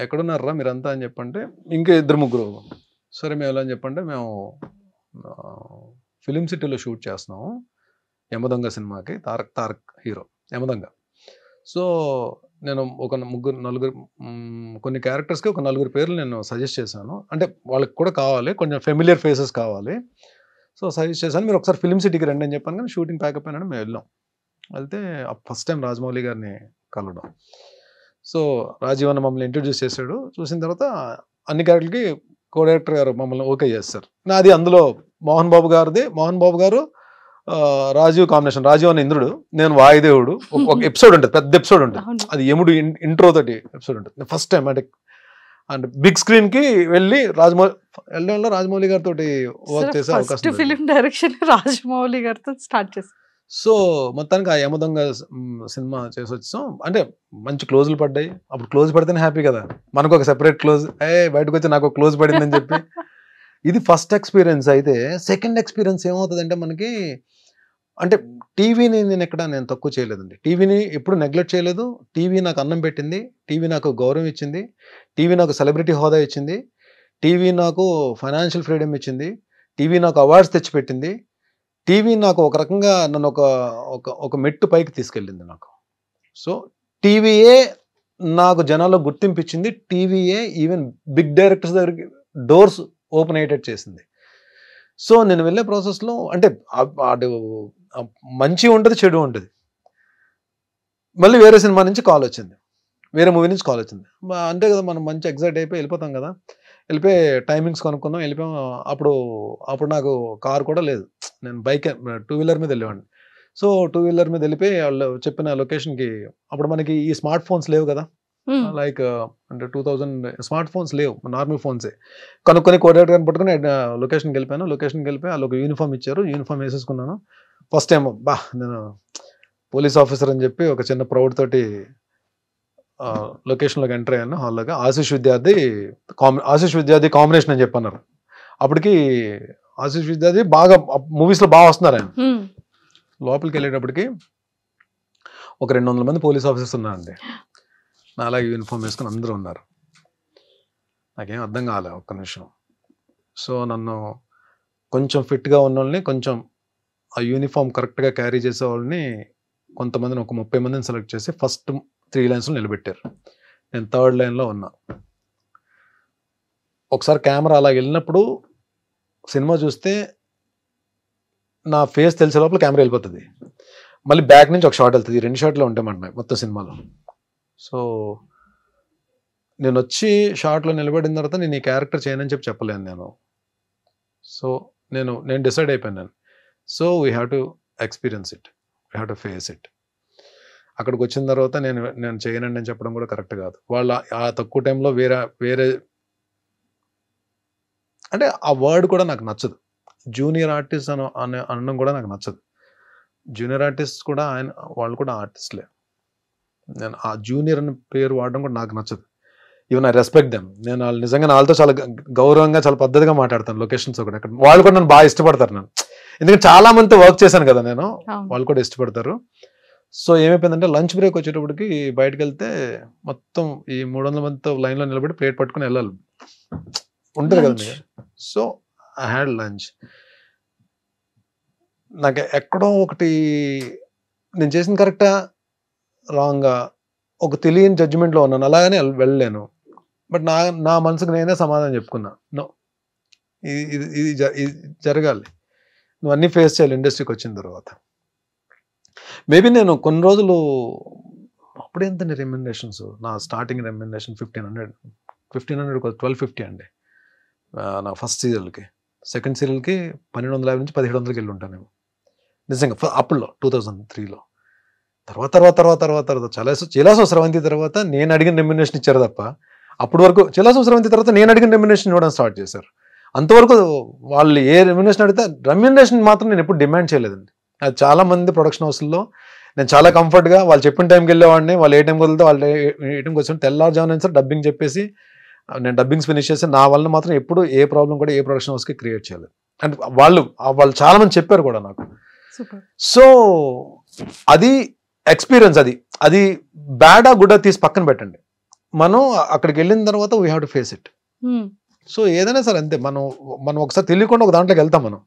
ఎక్కడున్నారా మీరంతా అని చెప్పంటే, ఇంకా 2-3. సరే మేము ఎలా అని చెప్పంటే, మేము ఫిలిం సిటీలో షూట్ చేస్తున్నాము యమదొంగ సినిమాకి, తారక్ హీరో యమదొంగ. సో నేను ఒక నలుగురు కొన్ని క్యారెక్టర్స్కి ఒక 4 పేర్లు నేను సజెస్ట్ చేశాను. అంటే వాళ్ళకి కూడా కావాలి, కొంచెం ఫెమిలియర్ ఫేసెస్ కావాలి. సో సజెస్ట్ చేశాను, మీరు ఒకసారి ఫిల్మ్ సిటీకి రండి అని చెప్పాను. కానీ షూటింగ్ ప్యాకప్ అయినా మేము వెళ్ళాం. వెళ్తే ఫస్ట్ టైం రాజమౌళి గారిని కలవడం. సో రాజీవ్ అన్న మమ్మల్ని ఇంట్రడ్యూస్ చేశాడు. చూసిన తర్వాత అన్ని క్యారెక్టర్లకి కో డైరెక్టర్ గారు మమ్మల్ని ఓకే చేస్తారు. నాది అందులో మోహన్ బాబు గారు రాజీవ్ కాంబినేషన్. రాజీవ్ అన్న ఇంద్రుడు, నేను వాయుదేవుడు. ఒక ఎపిసోడ్ ఉంటుంది, పెద్ద ఎపిసోడ్ ఉంటుంది, అది యముడు ఇంట్రో తోటి ఎపిసోడ్ ఉంటుంది. ఫస్ట్ టైం అంటే బిగ్ స్క్రీన్ కి వెళ్ళి రాజమౌళి గారితో వర్క్ చేసే అవకాశం. ఫిలిం డైరెక్షన్ రాజమౌళి గారితో స్టార్ట్ చేశారు. సో మొత్తానికి ఆ యమదొంగ సినిమా చేసి వచ్చాం. అంటే మంచి క్లోజులు పడ్డాయి. అప్పుడు క్లోజ్ పడితేనే హ్యాపీ కదా, మనకు ఒక సెపరేట్ క్లోజ్, బయటకు వచ్చి నాకు ఒక క్లోజ్ పడిందని చెప్పి. ఇది ఫస్ట్ ఎక్స్పీరియన్స్. అయితే సెకండ్ ఎక్స్పీరియన్స్ ఏమవుతుందంటే మనకి, అంటే టీవీని నేను తక్కువ చేయలేదండి. టీవీని ఎప్పుడు నెగ్లెక్ట్ చేయలేదు. టీవీ నాకు అన్నం పెట్టింది, టీవీ నాకు గౌరవం ఇచ్చింది, టీవీ నాకు సెలబ్రిటీ హోదా ఇచ్చింది, టీవీ నాకు ఫైనాన్షియల్ ఫ్రీడమ్ ఇచ్చింది, టీవీ నాకు అవార్డ్స్ తెచ్చిపెట్టింది, టీవీ నాకు ఒక రకంగా నన్ను ఒక మెట్టు పైకి తీసుకెళ్ళింది నాకు. సో టీవీయే నాకు జనాల్లో గుర్తింపు ఇచ్చింది, టీవీయే ఈవెన్ బిగ్ డైరెక్టర్స్ దగ్గరికి డోర్స్ ఓపెన్ అయ్యేటట్టు చేసింది. సో నేను వెళ్ళే ప్రాసెస్లో అంటే అటు మంచి ఉంటుంది, చెడు ఉంటుంది. మళ్ళీ వేరే సినిమా నుంచి కాల్ వచ్చింది, వేరే మూవీ నుంచి కాల్ వచ్చింది. అంతే కదా, మనం మంచి ఎగ్జైట్ అయిపోయి వెళ్ళిపోతాం కదా. వెళ్ళిపోయి టైమింగ్స్ కొనుక్కున్నాం, వెళ్ళిపోయాం. అప్పుడు నాకు కార్ కూడా లేదు, నేను బైక్ 2 వీలర్ మీద వెళ్ళేవాడిని. సో 2 వీలర్ మీద వెళ్ళిపోయి వాళ్ళు చెప్పిన లొకేషన్కి, అప్పుడు మనకి ఈ స్మార్ట్ ఫోన్స్ లేవు కదా, లైక్ అంటే 2000 స్మార్ట్ ఫోన్స్ లేవు, నార్మల్ ఫోన్సే. కనుక్కొని కోఆర్డినేటర్ పట్టుకుని లొకేషన్కి వెళ్ళిపోయాను. లొకేషన్కి వెళ్ళిపోయి వాళ్ళు ఒక యూనిఫామ్ ఇచ్చారు, యూనిఫామ్ వేసేసుకున్నాను. ఫస్ట్ టైం నేను పోలీస్ ఆఫీసర్ అని చెప్పి ఒక చిన్న ప్రౌడ్ తోటి లొకేషన్లోకి ఎంటర్ అయ్యాను. హాల్లోగా ఆశీష్ విద్యార్థి కాంబినేషన్ అని చెప్పన్నారు. అప్పటికి ఆశీష్ విద్యార్థి బాగా మూవీస్లో బాగా వస్తున్నారు ఆయన. లోపలికి వెళ్ళేటప్పటికి ఒక 200 మంది పోలీస్ ఆఫీసర్స్ ఉన్నారండి. నా అలాగే యూనిఫామ్ వేసుకుని అందరూ ఉన్నారు. నాకేం అర్థం కాలే ఒక్క నిమిషం. సో నన్ను కొంచెం ఫిట్గా ఉన్న వాళ్ళని, కొంచెం ఆ యూనిఫామ్ కరెక్ట్గా క్యారీ చేసే వాళ్ళని కొంతమందిని, ఒక 30 మందిని సెలెక్ట్ చేసి ఫస్ట్ 3 లైన్స్లో నిలబెట్టారు. నేను 3rd లైన్లో ఉన్నా. ఒకసారి కెమెరా అలా వెళ్ళినప్పుడు సినిమా చూస్తే నా ఫేస్ తెలిసే లోపల కెమెరా వెళ్ళిపోతుంది. మళ్ళీ బ్యాక్ నుంచి ఒక షాట్ వెళ్తుంది. 2 షాట్లు ఉంటాయి మొత్తం సినిమాలో. సో నేను వచ్చి షార్ట్లో నిలబడిన తర్వాత నేను ఈ క్యారెక్టర్ చేయనని చెప్పలేను నేను. సో నేను డిసైడ్ అయిపోయాను. So we have to experience it, we have to face it. అక్కడికి వచ్చిన తర్వాత నేను చేయనండి అని చెప్పడం కూడా కరెక్ట్ కాదు. వాళ్ళ ఆ తక్కువ టైంలో వేరే అంటే ఆ వర్డ్ కూడా నాకు నచ్చదు. జూనియర్ ఆర్టిస్ట్ అనడం కూడా నాకు నచ్చదు. జూనియర్ ఆర్టిస్ట్ కూడా వాళ్ళు కూడా ఆర్టిస్ట్లే. నేను ఆ జూనియర్ అనే పేరు వాడడం కూడా నాకు నచ్చదు. Even I respect them. నేను వాళ్ళు నిజంగా వాళ్ళతో చాలా గౌరవంగా, చాలా పద్ధతిగా మాట్లాడతాను. లొకేషన్స్ కూడా అక్కడ వాళ్ళు కూడా నన్ను బాగా ఇష్టపడతారు నన్ను, ఎందుకంటే చాలా మందితో వర్క్ చేశాను కదా నేను. వాళ్ళు కూడా ఇష్టపడతారు. సో ఏమైపోయిందంటే లంచ్ బ్రేక్ వచ్చేటప్పటికి బయటకు వెళ్తే మొత్తం ఈ 300 మందితో లైన్లో నిలబడి ప్లేట్ పట్టుకుని వెళ్ళాలి ఉంటుంది కదండి. So I had lunch. నాకు ఎక్కడో ఒకటి నేను చేసిన కరెక్టా రాంగా ఒక తెలియని జడ్జిమెంట్లో ఉన్నాను. అలాగనే వెళ్ళలేను. బట్ నా మనసుకు నేనే సమాధానం చెప్పుకున్నా, నో, ఇది జరగాలి, నువ్వు అన్నీ ఫేస్ చేయాలి ఇండస్ట్రీకి వచ్చిన తర్వాత. మేబీ నేను కొన్ని రోజులు అప్పుడు ఎంత రెమ్యునరేషన్స్, నా స్టార్టింగ్ రెమ్యునరేషన్ 1500 1250 అండి నా ఫస్ట్ సీరియల్కి. సెకండ్ సీరియల్కి 1250 నుంచి 1700కి వెళ్ళి ఉంటాను నిజంగా అప్పుడులో 2003లో. తర్వాత చిలాసో స్రవంతి తర్వాత నేను అడిగిన రెమ్యునరేషన్ ఇచ్చారు తప్ప, అప్పటి వరకు చిలాసో స్రవంతి తర్వాత నేను అడిగిన రెమ్యునరేషన్ ఇవ్వడం స్టార్ట్ చేశారు. అంతవరకు వాళ్ళు ఏ రెమ్యునరేషన్ అడిగితే రెమ్యునరేషన్ మాత్రం నేను ఎప్పుడు డిమాండ్ చేయలేదండి. అది చాలా మంది ప్రొడక్షన్ హౌస్లో నేను చాలా కంఫర్ట్గా వాళ్ళు చెప్పిన టైంకి వెళ్ళేవాడిని. వాళ్ళు ఏ టైంకి వెళ్తే వాళ్ళు ఏ టైంకి వచ్చి తెల్లారుజామున సార్ డబ్బింగ్ చెప్పేసి నేను డబ్బింగ్స్ ఫినిష్ చేసి నా వల్ల మాత్రం ఎప్పుడు ఏ ప్రాబ్లం కూడా ఏ ప్రొడక్షన్ హౌస్కి క్రియేట్ చేయలేదు. అండ్ వాళ్ళు చాలా మంది చెప్పారు కూడా నాకు. సో అది ఎక్స్పీరియన్స్. అది బ్యాడా గుడ్డా తీసి పక్కన పెట్టండి. మనం అక్కడికి వెళ్ళిన తర్వాత we have to face it. So ఏదైనా సరే అంతే, మనం ఒకసారి తెలియకుండా ఒక దాంట్లోకి వెళ్తాం. మనం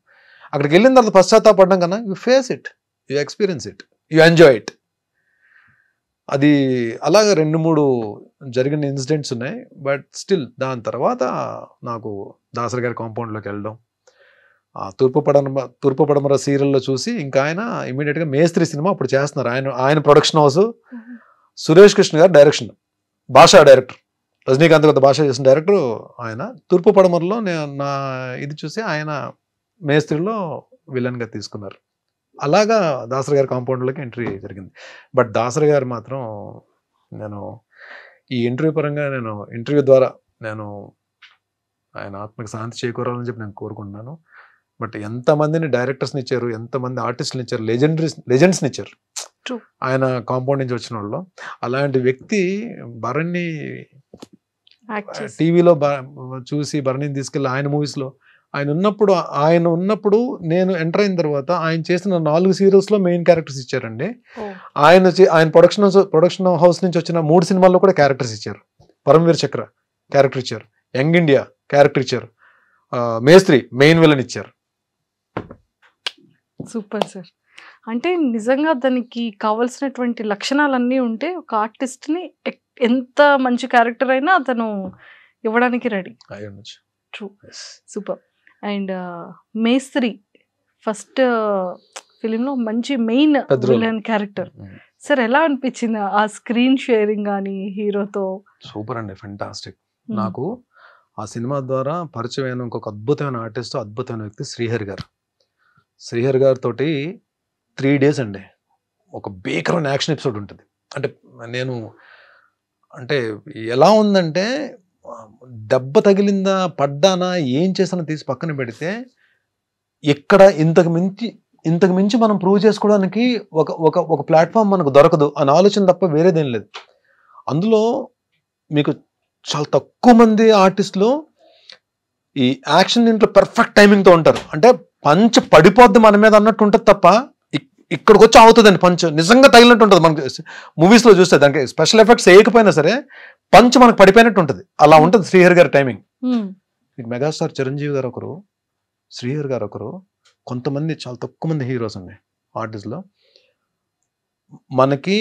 అక్కడికి వెళ్ళిన తర్వాత పశ్చాత్తాపడడం కన్నా you face it, you experience it, you enjoy it. అది అలాగ 2-3 జరిగిన ఇన్సిడెంట్స్ ఉన్నాయి. బట్ స్టిల్ దాని తర్వాత నాకు దాసరి గారి కాంపౌండ్లోకి వెళ్ళడం, తూర్పు పడమర సీరియల్లో చూసి ఇంకా ఆయన ఇమీడియట్గా మేస్త్రి సినిమా అప్పుడు చేస్తున్నారు. ఆయన ప్రొడక్షన్ హౌస్, సురేష్ కృష్ణ గారు డైరెక్షన్, భాషా డైరెక్టర్, రజనీకాంత్ గారితో భాష చేసిన డైరెక్టర్ ఆయన. తూర్పు పడమరలో నా ఇది చూసి ఆయన మేస్త్రిలో విలన్గా తీసుకున్నారు. అలాగా దాసరి గారి కాంపౌండ్లోకి ఎంట్రీ జరిగింది. బట్ దాసరి గారు మాత్రం నేను ఈ ఇంటర్వ్యూ పరంగా ఇంటర్వ్యూ ద్వారా ఆయన ఆత్మకి శాంతి చేకూరాలని చెప్పి నేను కోరుకుంటున్నాను. బట్ ఎంతమందిని డైరెక్టర్స్ని ఇచ్చారు, ఎంతమంది ఆర్టిస్టులు ఇచ్చారు, లెజెండ్స్ని ఇచ్చారు ఆయన కాంపౌండ్ నుంచి వచ్చిన వాళ్ళు. అలాంటి వ్యక్తి భరణి టీవీలో చూసి భరణిని తీసుకెళ్ళి ఆయన మూవీస్లో ఆయన ఉన్నప్పుడు నేను ఎంటర్ అయిన తర్వాత ఆయన చేసిన 4 సీరియల్స్లో మెయిన్ క్యారెక్టర్స్ ఇచ్చారండి. ఆయన ప్రొడక్షన్ హౌస్ నుంచి వచ్చిన 3 సినిమాల్లో కూడా క్యారెక్టర్స్ ఇచ్చారు. పరమవీర్ చక్ర క్యారెక్టర్ ఇచ్చారు, యంగ్ ఇండియా క్యారెక్టర్ ఇచ్చారు, మేస్త్రి మెయిన్ విలన్ ఇచ్చారు. Super sir. అంటే నిజంగా దానికి కావాల్సినటువంటి లక్షణాలన్నీ ఉంటే ఒక ఆర్టిస్ట్ని ఎంత మంచి క్యారెక్టర్ అయినా అతను ఇవ్వడానికి రెడీ. True, super. అండ్ మేస్త్రి ఫస్ట్ ఫిలింలో మంచి మెయిన్ విలన్ క్యారెక్టర్. సార్ ఎలా అనిపించింది ఆ స్క్రీన్ షేరింగ్ కానీ హీరోతో? సూపర్ అండి, ఫెంటాస్టిక్. నాకు ఆ సినిమా ద్వారా పరిచయమైన ఇంకొక అద్భుతమైన ఆర్టిస్ట్, అద్భుతమైన వ్యక్తి శ్రీహరి గారు. శ్రీహరి గారితో 3 days అండి ఒక భీకరమైన యాక్షన్ ఎపిసోడ్ ఉంటుంది. అంటే ఎలా ఉందంటే దెబ్బ తగిలిందా, పడ్డానా, ఏం చేసానో తీసి పక్కన పెడితే ఇక్కడ ఇంతకు మించి మనం ప్రూవ్ చేసుకోవడానికి ఒక ప్లాట్ఫామ్ మనకు దొరకదు అని ఆలోచన తప్ప వేరేదేం లేదు. అందులో మీకు చాలా తక్కువ మంది ఆర్టిస్టులు ఈ యాక్షన్ దీంట్లో పర్ఫెక్ట్ టైమింగ్తో ఉంటారు. అంటే పంచ్ పడిపోద్ది మన మీద అన్నట్టు ఉంటుంది తప్ప ఇక్కడికి వచ్చి అవుతుందండి పంచ్ నిజంగా తగిలినట్టు ఉంటుంది. మనకి మూవీస్లో చూస్తే దానికి స్పెషల్ ఎఫెక్ట్స్ వేయకపోయినా సరే పంచ్ మనకు పడిపోయినట్టు ఉంటుంది. అలా ఉంటుంది శ్రీహరి గారి టైమింగ్. మెగాస్టార్ చిరంజీవి గారు ఒకరు, శ్రీహరి గారు ఒకరు, కొంతమంది చాలా తక్కువ మంది హీరోస్ అండి ఆర్టిస్ట్లో. మనకి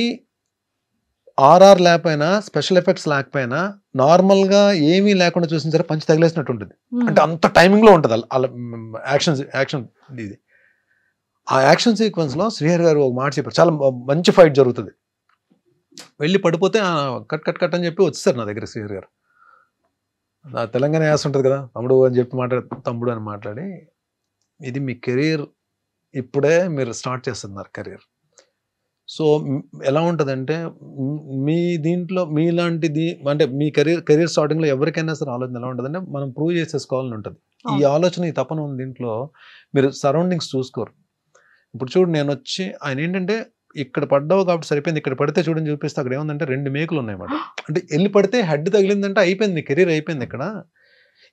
ఆర్ఆర్ లేకపోయినా, స్పెషల్ ఎఫెక్ట్స్ లేకపోయినా, నార్మల్గా ఏమీ లేకుండా చూసిన సరే పంచ్ తగిలేసినట్టు ఉంటుంది. అంటే అంత టైమింగ్లో ఉంటుంది అలా యాక్షన్ ఇది. ఆ యాక్షన్ సీక్వెన్స్లో శ్రీహరి గారు ఒక మాట చెప్పారు, చాలా మంచి ఫైట్ జరుగుతుంది, వెళ్ళి పడిపోతే కట్ అని చెప్పి వచ్చేసారు నా దగ్గర శ్రీహరి గారు. నా తెలంగాణ యాస ఉంటుంది కదా, తమ్ముడు అని చెప్పి తమ్ముడు అని మాట్లాడి, ఇది మీ కెరీర్, ఇప్పుడే మీరు స్టార్ట్ చేస్తున్నారు కెరీర్. సో ఎలా ఉంటుందంటే మీ దీంట్లో మీలాంటిది అంటే మీ కెరీర్ స్టార్టింగ్లో ఎవరికైనా సరే ఆలోచన ఎలా ఉంటుందంటే మనం ప్రూవ్ చేసేసుకోవాలని ఉంటుంది. ఈ ఆలోచన, ఈ తపన ఉంది దీంట్లో. మీరు సరౌండింగ్స్ చూసుకోరు. ఇప్పుడు చూడు, నేను వచ్చి ఆయన ఏంటంటే ఇక్కడ పడ్డావు కాబట్టి సరిపోయింది, ఇక్కడ పడితే చూడని చూపిస్తే అక్కడ ఏముందంటే 2 మేకులు ఉన్నాయన్నమాట. అంటే వెళ్ళి పడితే హెడ్ తగిలిందంటే అయిపోయింది, నీ కెరీర్ అయిపోయింది.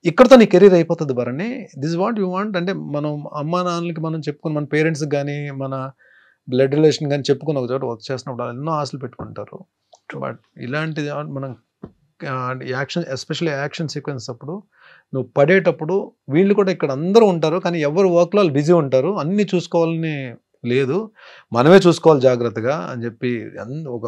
ఇక్కడతో నీ కెరీర్ అయిపోతుంది Bharani. This what you want. అంటే మనం అమ్మా నాన్నలకి మనం చెప్పుకుని, మన పేరెంట్స్కి కానీ, మన బ్లడ్ రిలేషన్ కానీ చెప్పుకుని ఒక చోట వర్క్ చేసినప్పుడు ఎన్నో ఆశలు పెట్టుకుంటారు. బట్ ఇలాంటిది మనం ఎస్పెషల్లీ యాక్షన్ సీక్వెన్స్ అప్పుడు నువ్వు పడేటప్పుడు వీళ్ళు కూడా ఇక్కడ అందరూ ఉంటారు, కానీ ఎవరు వర్క్లో వాళ్ళు బిజీ ఉంటారు, అన్నీ చూసుకోవాలని లేదు, మనమే చూసుకోవాలి జాగ్రత్తగా అని చెప్పి ఒక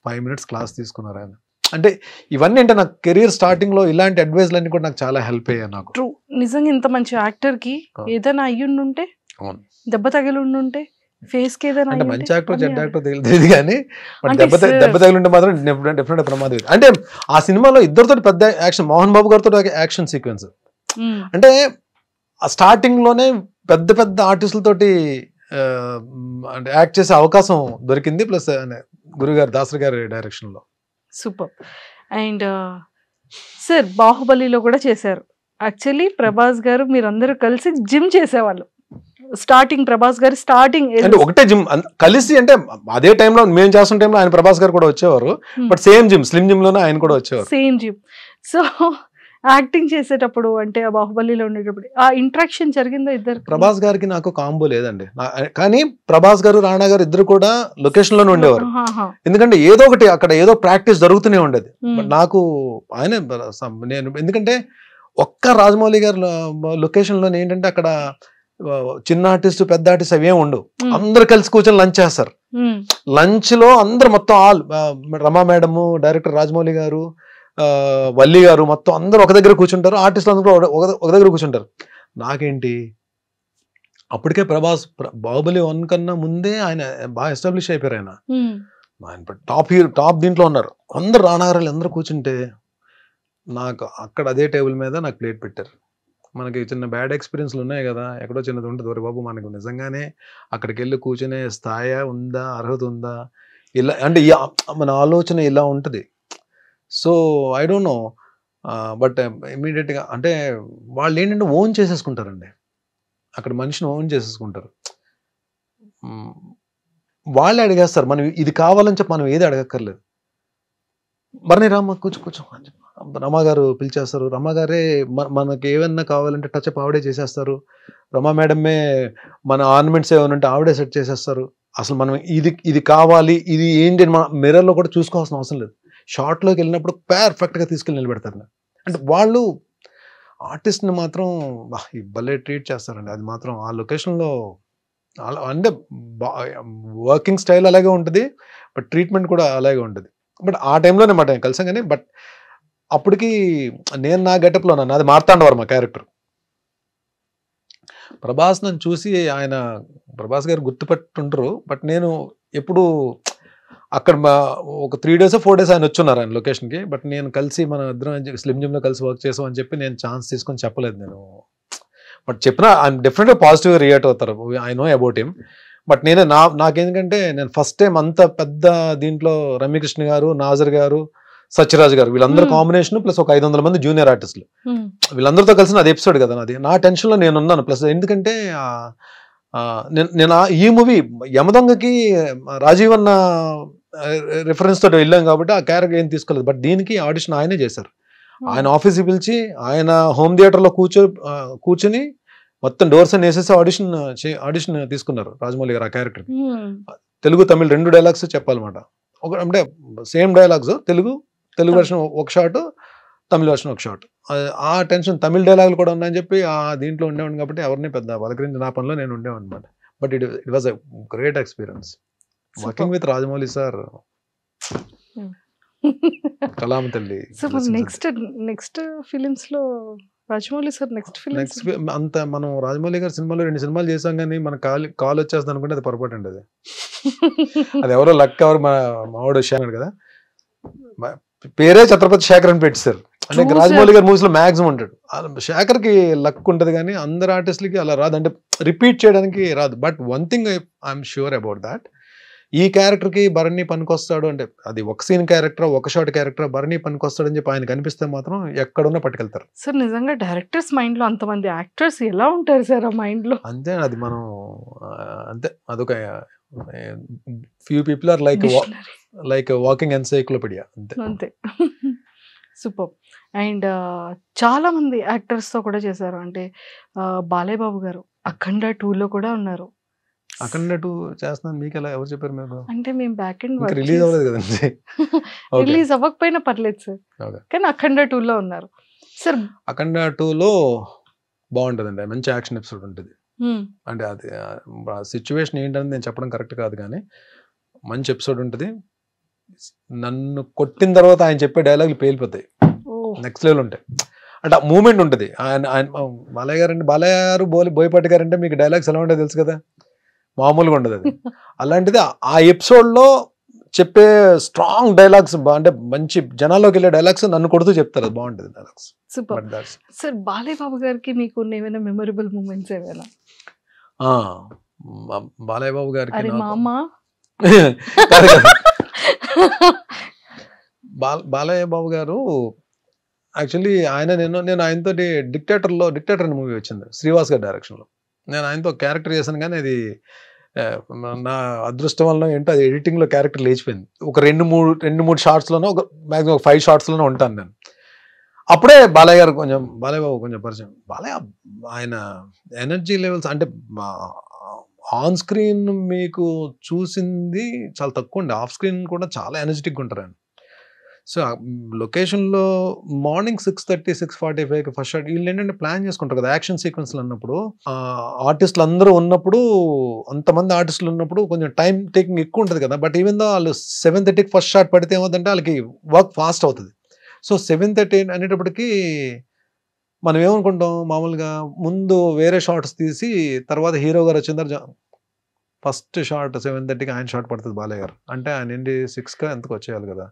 5 minutes క్లాస్ తీసుకున్నారు ఆయన. అంటే ఇవన్నీ అంటే నాకు కెరీర్ స్టార్టింగ్లో ఇలాంటి అడ్వైజ్లన్నీ కూడా నాకు చాలా హెల్ప్ అయ్యాయి. నాకు ట్రూ, నిజంగా ఇంత మంచి యాక్టర్కి ఏదైనా అయ్యుండుంటే, దెబ్బ తగిలి ఉండుంటే, ఫేస్ కి ఏదైనా అంటే మంచి యాక్టర్ చెడ్డ యాక్టర్ తెలియదు కానీ దెబ్బ తగిలి ఉంటే మాత్రం డెఫినెట్ ప్రమాదం. అంటే ఆ సినిమాలో ఇద్దరితో పెద్ద యాక్షన్, మోహన్ బాబు గారితో యాక్షన్ సీక్వెన్స్. అంటే ఆ స్టార్టింగ్ లోనే పెద్ద ఆర్టిస్టులతోటి అంటే యాక్ట్ చేసే అవకాశం దొరికింది. ప్లస్ గురుగారు దాసరి గారి డైరెక్షన్ లో. సూపర్. అండ్ సార్ బాహుబలిలో కూడా చేశారు. యాక్చువల్లీ ప్రభాస్ గారు మీరందరూ కలిసి జిమ్ చేసేవాళ్ళు. స్టార్టింగ్ ప్రభాస్ గారు అంటే ఒకటే జిమ్ కలిసి, అంటే అదే టైంలో మేము చేస్తున్న టైంలో ఆయన ప్రభాస్ గారు కూడా వచ్చేవారు. But same gym, slim gym లోనే ఆయన కూడా వచ్చేవారు. Same gym. సో యాక్టింగ్ చేసేటప్పుడు అంటే ఆ బాహుబలిలో ఉండేటప్పుడు ఆ ఇంట్రాక్షన్ జరిగిందా ఇద్దరు? ప్రభాస్ గారికి నాకు కాంబో లేదండి, కానీ ప్రభాస్ గారు రాణా గారు ఇద్దరు కూడా లొకేషన్ లోనే ఉండేవారు. ఎందుకంటే ఏదో ఒకటి అక్కడ ఏదో ప్రాక్టీస్ జరుగుతూనే ఉండేది. నాకు ఆయన నేను ఎందుకంటే ఒక్క రాజమౌళి గారు లొకేషన్ లోనే ఏంటంటే అక్కడ చిన్న ఆర్టిస్ట్ పెద్ద ఆర్టిస్ట్ అవి ఏమి ఉండవు, అందరు కలిసి కూర్చొని లంచ్ చేస్తారు. లంచ్ లో అందరు మొత్తం ఆల్ రమా మేడము, డైరెక్టర్ రాజమౌళి గారు, వల్లి గారు మొత్తం అందరూ ఒక దగ్గర కూర్చుంటారు, ఆర్టిస్టులు అందరూ ఒక దగ్గర కూర్చుంటారు. నాకేంటి అప్పటికే ప్రభాస్ బాహుబలి 1 కన్నా ముందే ఆయన బాగా ఎస్టాబ్లిష్ అయిపోయారు. ఆయన టాప్ దీంట్లో ఉన్నారు. అందరు రానాగారాలు అందరూ కూర్చుంటే నాకు అక్కడ అదే టేబుల్ మీద నాకు ప్లేట్ పెట్టారు. మనకి చిన్న బ్యాడ్ ఎక్స్పీరియన్స్లు ఉన్నాయి కదా, ఎక్కడో చిన్నది ఉంటుంది, ఒరే బాబు మనకు నిజంగానే అక్కడికి వెళ్ళి కూర్చునే స్థాయి ఉందా, అర్హత ఉందా, ఇలా అంటే మన ఆలోచన ఇలా ఉంటుంది. So I don't know, but ఇమీడియట్గా అంటే వాళ్ళు ఏంటంటే ఓన్ చేసేసుకుంటారండి, అక్కడ మనిషిని ఓన్ చేసేసుకుంటారు. వాళ్ళే అడిగేస్తారు, మనం ఇది కావాలని చెప్పి మనం ఏది అడగక్కర్లేదు. బర్నీ రామ్మ కూర్చో అని చెప్పి రమా గారు పిలిచేస్తారు. రమా గారే మనకి ఏమన్నా కావాలంటే టచ్అప్ ఆవిడే చేసేస్తారు. రమా మేడమే మన ఆర్నమెంట్స్ ఏమైనా ఉంటే ఆవిడే సెట్ చేసేస్తారు. అసలు మనం ఇది కావాలి, ఇది ఏంటి మన మిర్రర్లో కూడా చూసుకోవాల్సిన అవసరం లేదు. షార్ట్లోకి వెళ్ళినప్పుడు పర్ఫెక్ట్గా తీసుకెళ్ళి నిలబెడతారు. అంటే వాళ్ళు ఆర్టిస్ట్ని మాత్రం భలే ట్రీట్ చేస్తారండి. అది మాత్రం ఆ లొకేషన్లో అంటే వర్కింగ్ స్టైల్ అలాగే ఉంటుంది, బట్ ట్రీట్మెంట్ కూడా అలాగే ఉంటుంది. బట్ ఆ టైంలోనే మాట కలిసాం కానీ, బట్ అప్పటికి నేను నా గెటప్లో ఉన్నాను. అది మార్తాండవర్మ క్యారెక్టర్. ప్రభాస్ నన్ను చూసి ప్రభాస్ గారు గుర్తుపెట్టుంటారు, బట్ నేను ఎప్పుడు అక్కడ ఒక 3 days 4 days ఆయన వచ్చున్నారు ఆయన లొకేషన్కి. బట్ నేను కలిసి మన ఇద్దరం స్లిమ్ జిమ్లో కలిసి వర్క్ చేసాం అని చెప్పి నేను ఛాన్స్ తీసుకొని చెప్పలేదు నేను. బట్ చెప్పినా ఆయన డెఫినెట్గా పాజిటివ్గా రియాక్ట్ అవుతారు, I know about him. But నాకేందుకంటే నేను ఫస్ట్ టైం అంత పెద్ద దీంట్లో రమ్యకృష్ణ గారు, నాజర్ గారు, సత్యరాజ్ గారు వీళ్ళందరూ కాంబినేషన్ ప్లస్ ఒక 500 మంది జూనియర్ ఆర్టిస్టులు, వీళ్ళందరితో కలిసి అది ఎపిసోడ్ కదా నాది. నా టెన్షన్లో నేను ఉన్నాను. ప్లస్ ఎందుకంటే నేను ఈ మూవీ యమదొంగకి రాజీవ్ అన్న రిఫరెన్స్ తోటి వెళ్ళాం కాబట్టి ఆ క్యారెక్టర్ ఏం తీసుకోలేదు. బట్ దీనికి ఆడిషన్ ఆయనే చేశారు. ఆయన ఆఫీస్కి పిలిచి ఆయన హోమ్ థియేటర్లో కూర్చుని మొత్తం డోర్స్ అని వేసేసి ఆడిషన్ తీసుకున్నారు రాజమౌళి గారు ఆ క్యారెక్టర్. తెలుగు తమిళ్ 2 డైలాగ్స్ చెప్పాలన్నమాట. అంటే సేమ్ డైలాగ్స్, తెలుగు వెర్షన్ ఒక షాట్, తమిళ వెర్షన్ ఒక షాట్. ఆ టెన్షన్, తమిళ డైలాగులు కూడా ఉన్నాయని చెప్పి ఆ దీంట్లో ఉండేవాడిని కాబట్టి ఎవరిని పెద్ద పలకరించి నా పనిలో నేను ఉండేవాడిని అనమాట. But it was a great experience working with Rajamouli sir. కలాం తల్లి. నెక్స్ట్ ఫిలిమ్స్ లో రాజమౌళి సార్ నెక్స్ట్ అంత మనం రాజమౌళి గారి సినిమాలో 2 సినిమాలు చేసాం కానీ మన కాల్ వచ్చేస్తుంది అనుకుంటే అది పొరపాటు అండి. అది ఎవరో లక్, ఎవరు మావాడు శేఖర్ కదా, పేరే ఛత్రపతి శేఖర్ అని పెట్టారు. అంటే రాజమౌళి గారి మూవీస్ లో మాక్సిమం ఉంటాడు. శేఖర్ కి లక్ ఉంటది కానీ అందరు ఆర్టిస్టులకి అలా రాదు, అంటే రిపీట్ చేయడానికి రాదు. But one thing I'm sure about that, ఈ క్యారెక్టర్ కి భరణి పనికొస్తాడు అంటే అది ఒక సీన్ క్యారెక్టర్, ఒక షాట్ క్యారెక్టర్, భరణి పనికొస్తాడు అని చెప్పి ఆయన కనిపిస్తే మాత్రం ఎక్కడున్నా పట్టుకెళ్తారు. సార్ నిజంగా డైరెక్టర్స్ మైండ్ లో అంతమంది యాక్టర్స్ ఎలా ఉంటారు సార్ ఆ మైండ్ లో? అంతే, అది మనం అంతే, అదొక few people are like walking encyclopedia అంతే. సూపర్. అండ్ చాలా మంది యాక్టర్స్ తో కూడా చేశారు. అంటే బాలయ్య బాబు గారు అఖండ 2లో కూడా ఉన్నారు. అఖండ 2 చేస్తున్నాను మీకు ఎలా ఎవరు చెప్పారు మీరు? అంటే మేము బ్యాక్ ఎండ్ రిలీజ్ అవ్వలేదు కదండి. రిలీజ్ అవ్వకపోయినా పర్లేదు సార్, కానీ అఖండ 2లో ఉన్నారు సార్. అఖండ 2లో బాగుంటుందండి, మంచి యాక్షన్ ఎపిసోడ్ ఉంటుంది. అంటే అది సిచ్యువేషన్ ఏంటని నేను చెప్పడం కరెక్ట్ కాదు కానీ మంచి ఎపిసోడ్ ఉంటుంది. నన్ను కొట్టిన తర్వాత ఆయన చెప్పే డైలాగులు పేలిపోతాయి, నెక్స్ట్ లెవెల్ ఉంటాయి. అంటే ఆ మూమెంట్ ఉంటుంది. ఆయన బాలయ్య గారు బోయపాటి గారు అంటే మీకు డైలాగ్స్ ఎలా ఉంటాయో తెలుసు కదా, మామూలుగా ఉండదు అది. అలాంటిది ఆ ఎపిసోడ్లో చెప్పే స్ట్రాంగ్ డైలాగ్స్, అంటే మంచి జనాల్లోకి వెళ్ళే డైలాగ్స్ నన్ను కొడుతూ చెప్తారు, అది బాగుంటుంది dialogues. Super sir. Balayya Babu గారికి మీకు ఏమైనా మెమరబుల్ మూమెంట్స్ ఏమైనా? బాలయ్య బాబు గారికి బాలయ్య బాబు గారు యాక్చువల్లీ నేను ఆయనతో డిక్టేటర్ అనే మూవీ వచ్చింది శ్రీవాస్ గారి డైరెక్షన్లో. నేను ఆయనతో క్యారెక్టర్ చేశాను కానీ అది నా అదృష్టం వల్ల ఏంటో అది ఎడిటింగ్లో క్యారెక్టర్ లేచిపోయింది. ఒక 2-3 షార్ట్స్లోనో, ఒక మ్యాక్సిమం ఒక 5 షార్ట్స్లోనో ఉంటాను నేను. అప్పుడే బాలయ్య బాబు కొంచెం పరిచయం. బాలయ్య ఆయన ఎనర్జీ లెవెల్స్ అంటే ఆన్ స్క్రీన్ మీకు చూసింది చాలా తక్కువ అండి, ఆఫ్ స్క్రీన్ కూడా చాలా ఎనర్జెటిక్గా ఉంటారు ఆయన. సో లొకేషన్లో మార్నింగ్ 6:30 6:45 ఫస్ట్ షాట్. వీళ్ళు ఏంటంటే ప్లాన్ చేసుకుంటారు కదా యాక్షన్ సీక్వెన్స్లు అన్నప్పుడు. ఆర్టిస్టులు అందరూ ఉన్నప్పుడు, అంతమంది ఆర్టిస్టులు ఉన్నప్పుడు కొంచెం టైం టేకింగ్ ఎక్కువ ఉంటుంది కదా. బట్ ఈవెన్ దో వాళ్ళు 7:30కి ఫస్ట్ షాట్ పడితే ఏమవుతుందంటే వాళ్ళకి వర్క్ ఫాస్ట్ అవుతుంది. సో 7:30 అనేటప్పటికి మనం ఏమనుకుంటాం మామూలుగా, ముందు వేరే షార్ట్స్ తీసి తర్వాత హీరో గారు వచ్చిన తర్వాత ఫస్ట్ షాట్ 7:30కి ఆయన షాట్ పడుతుంది బాలయ్య గారు. అంటే ఆయన ఏంటి 6కి ఎంతకు వచ్చేయాలి కదా.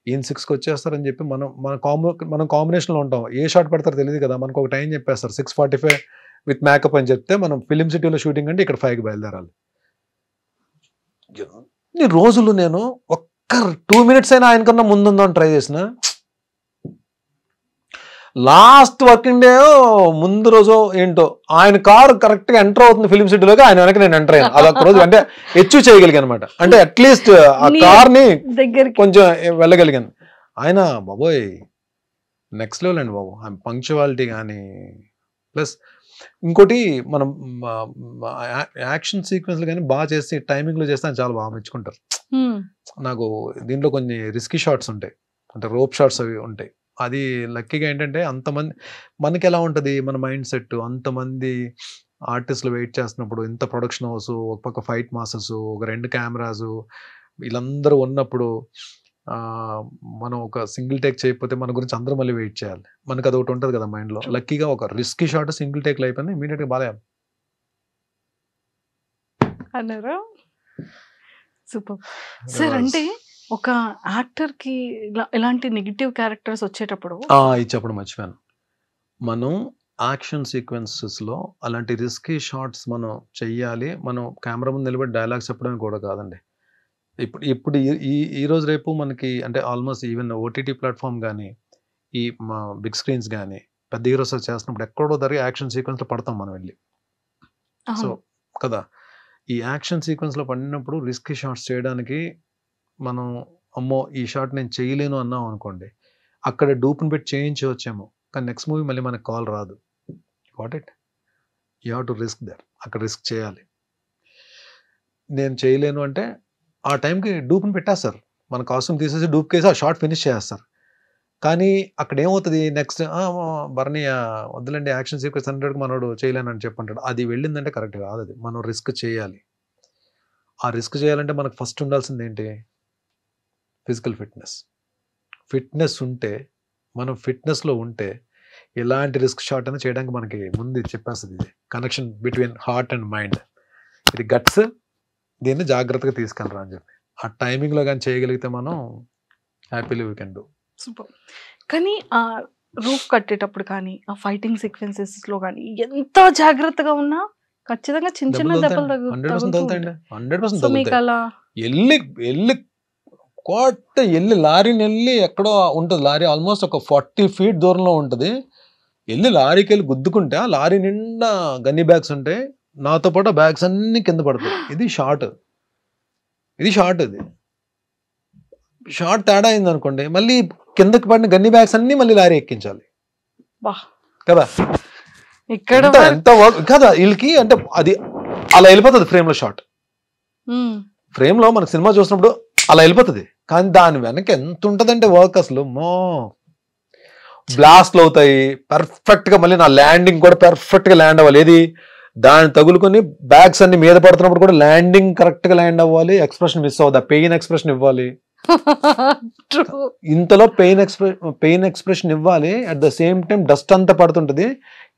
ఈయన 6కి వచ్చేస్తారని చెప్పి మనం కాంబినేషన్లో ఉంటాం. ఏ షాట్ పడతారో తెలియదు కదా. మనకు ఒక టైం చెప్పేస్తారు 6:45 విత్ మేకప్ అని చెప్తే మనం ఫిలిం సిటీలో షూటింగ్ అంటే ఇక్కడ 5కి బయలుదేరాలి. ఎన్ని రోజులు నేను ఒక్క 2 minutes అయినా ఆయనకన్నా ముందుందో అని ట్రై చేసిన. లాస్ట్ వర్కింగ్ డే ముందు రోజు ఏంటో ఆయన కారు కరెక్ట్గా ఎంటర్ అవుతుంది ఫిలిం సిటీలోకి, ఆయన వెనక నేను ఎంటర్ అయ్యాను. అదొక రోజు అంటే అచీవ్ చేయగలిగాను అనమాట. అంటే అట్లీస్ట్ ఆ కార్ని కొంచెం వెళ్ళగలిగాను. ఆయన బాబోయ్ నెక్స్ట్ లెవెల్ అండి బాబు. పంక్చువాలిటీ కానీ ప్లస్ ఇంకోటి మనం యాక్షన్ సీక్వెన్స్లు కానీ బాగా చేసి టైమింగ్లో చేస్తే ఆయన చాలా బాగా మెచ్చుకుంటారు. నాకు దీంట్లో కొన్ని రిస్కీ షాట్స్ ఉంటాయి, అంటే రోప్ షాట్స్ అవి ఉంటాయి. అది లక్కీగా ఏంటంటే అంతమంది మనకి ఎలా ఉంటుంది మన మైండ్ సెట్, అంతమంది ఆర్టిస్టులు వెయిట్ చేస్తున్నప్పుడు, ఇంత ప్రొడక్షన్ హౌస్, ఒక పక్క ఫైట్ మాస్టర్స్, ఒక 2 కెమెరాస్, వీళ్ళందరూ ఉన్నప్పుడు మనం ఒక సింగిల్ టేక్ చేయకపోతే మన గురించి అందరూ మళ్ళీ వెయిట్ చేయాలి. మనకు అది ఒకటి ఉంటుంది కదా మైండ్లో. లక్కీగా ఒక రిస్కీ షాట్ సింగిల్ టేక్లో అయిపోయింది, ఇమీడియట్గా బాలయ్య అన్నారా. Super sir. అంటే ఒక యాక్టర్కి ఎలాంటి నెగిటివ్ క్యారెక్టర్స్ వచ్చేటప్పుడు ఇది చెప్పడం మర్చిపోయాను. మనం యాక్షన్ సీక్వెన్సెస్లో అలాంటి రిస్కీ షాట్స్ మనం చెయ్యాలి. మనం కెమెరా ముందు నిలబడి డైలాగ్స్ చెప్పడమే కూడా కాదండి. ఇప్పుడు ఈ రోజు రేపు మనకి అంటే ఆల్మోస్ట్ ఈవెన్ ఓటీటీ ప్లాట్ఫామ్ కానీ, ఈ మా బిగ్ స్క్రీన్స్ కానీ, పెద్ద హీరోస్ చేస్తున్నప్పుడు ఎక్కడో దగ్గర యాక్షన్ సీక్వెన్స్లో పడతాం మనం వెళ్ళి. సో కదా, ఈ యాక్షన్ సీక్వెన్స్లో పడినప్పుడు రిస్కీ షాట్స్ చేయడానికి మనం అమ్మో ఈ షాట్ నేను చేయలేను అన్నాం అనుకోండి, అక్కడ డూప్ని పెట్టి చేయించవచ్చేమో, కానీ నెక్స్ట్ మూవీ మళ్ళీ మనకు కాల్ రాదు. What it you have to risk there. అక్కడ రిస్క్ చేయాలి. నేను చేయలేను అంటే ఆ టైంకి డూప్ని పెట్టేస్తారు, మన కాస్ట్యూమ్ తీసేసి డూప్ కేసి ఆ షార్ట్ ఫినిష్ చేస్తారు. కానీ అక్కడ ఏమవుతుంది నెక్స్ట్, బర్నీ వద్దులండి యాక్షన్ సీక్వెన్స్ 100కి మనోడు చేయలేనని చెప్పంటాడు. అది వెళ్ళిందంటే కరెక్ట్ కాదు. అది మనం రిస్క్ చేయాలి. ఆ రిస్క్ చేయాలంటే మనకు ఫస్ట్ ఉండాల్సింది ఏంటి, ఫిజికల్ ఫిట్నెస్ ఉంటే, మనం ఫిట్నెస్లో ఉంటే ఎలాంటి రిస్క్ షాట్ అయినా చేయడానికి మనకి ముందు చెప్పేస్తుంది. ఇది connection between heart and mind, ఇది గట్స్, దీన్ని జాగ్రత్తగా తీసుకెళ్ళరా అని చెప్పి ఆ టైమింగ్లో కానీ చేయగలిగితే మనం happily we can do. Super. కానీ ఆ రూఫ్ కట్టేటప్పుడు కానీ, ఆ ఫైటింగ్ సీక్వెన్సెస్లో కానీ ఎంత జాగ్రత్తగా ఉన్నా ఖచ్చితంగా చిన్న చిన్న దెబ్బలు 100% తగులుతాయండి. 100% తగులుతాయి. వెళ్ళి లారీని వెళ్ళి ఎక్కడో ఉంటుంది, లారీ ఆల్మోస్ట్ ఒక 40 feet దూరంలో ఉంటుంది. వెళ్ళి లారీకి వెళ్ళి గుద్దుకుంటే ఆ లారీ నిండా గన్నీ బ్యాగ్స్ ఉంటాయి, నాతో పాటు బ్యాగ్స్ అన్ని కింద పడతాయి. ఇది షార్ట్. ఇది షార్ట్ తేడా అయింది అనుకోండి, మళ్ళీ కిందకి పడిన గన్నీ బ్యాగ్స్ అన్ని మళ్ళీ లారీ ఎక్కించాలి కదా. ఇక్కడ ఎంత కదా వీళ్ళకి, అంటే అది అలా వెళ్ళిపోతుంది ఫ్రేమ్లో షార్ట్. ఫ్రేమ్లో మనకు సినిమా చూసినప్పుడు అలా వెళ్ళిపోతుంది, కానీ దాని వెనక ఎంత ఉంటుందంటే వర్క్ అసలు బ్లాస్ట్లు అవుతాయి పర్ఫెక్ట్గా. మళ్ళీ నా ల్యాండింగ్ కూడా పర్ఫెక్ట్గా ల్యాండ్ అవ్వాలి. ఏది దాన్ని తగులుకొని బ్యాగ్స్ అన్ని మీద పడుతున్నప్పుడు కూడా ల్యాండింగ్ కరెక్ట్గా ల్యాండ్ అవ్వాలి. ఎక్స్ప్రెషన్ మిస్ అవ్వదు, ఆ పెయిన్ ఎక్స్ప్రెషన్ ఇవ్వాలి. ఇంతలో పెయిన్ ఎక్స్ప్రెషన్ ఇవ్వాలి. At the same time dust అంతా పడుతుంటది,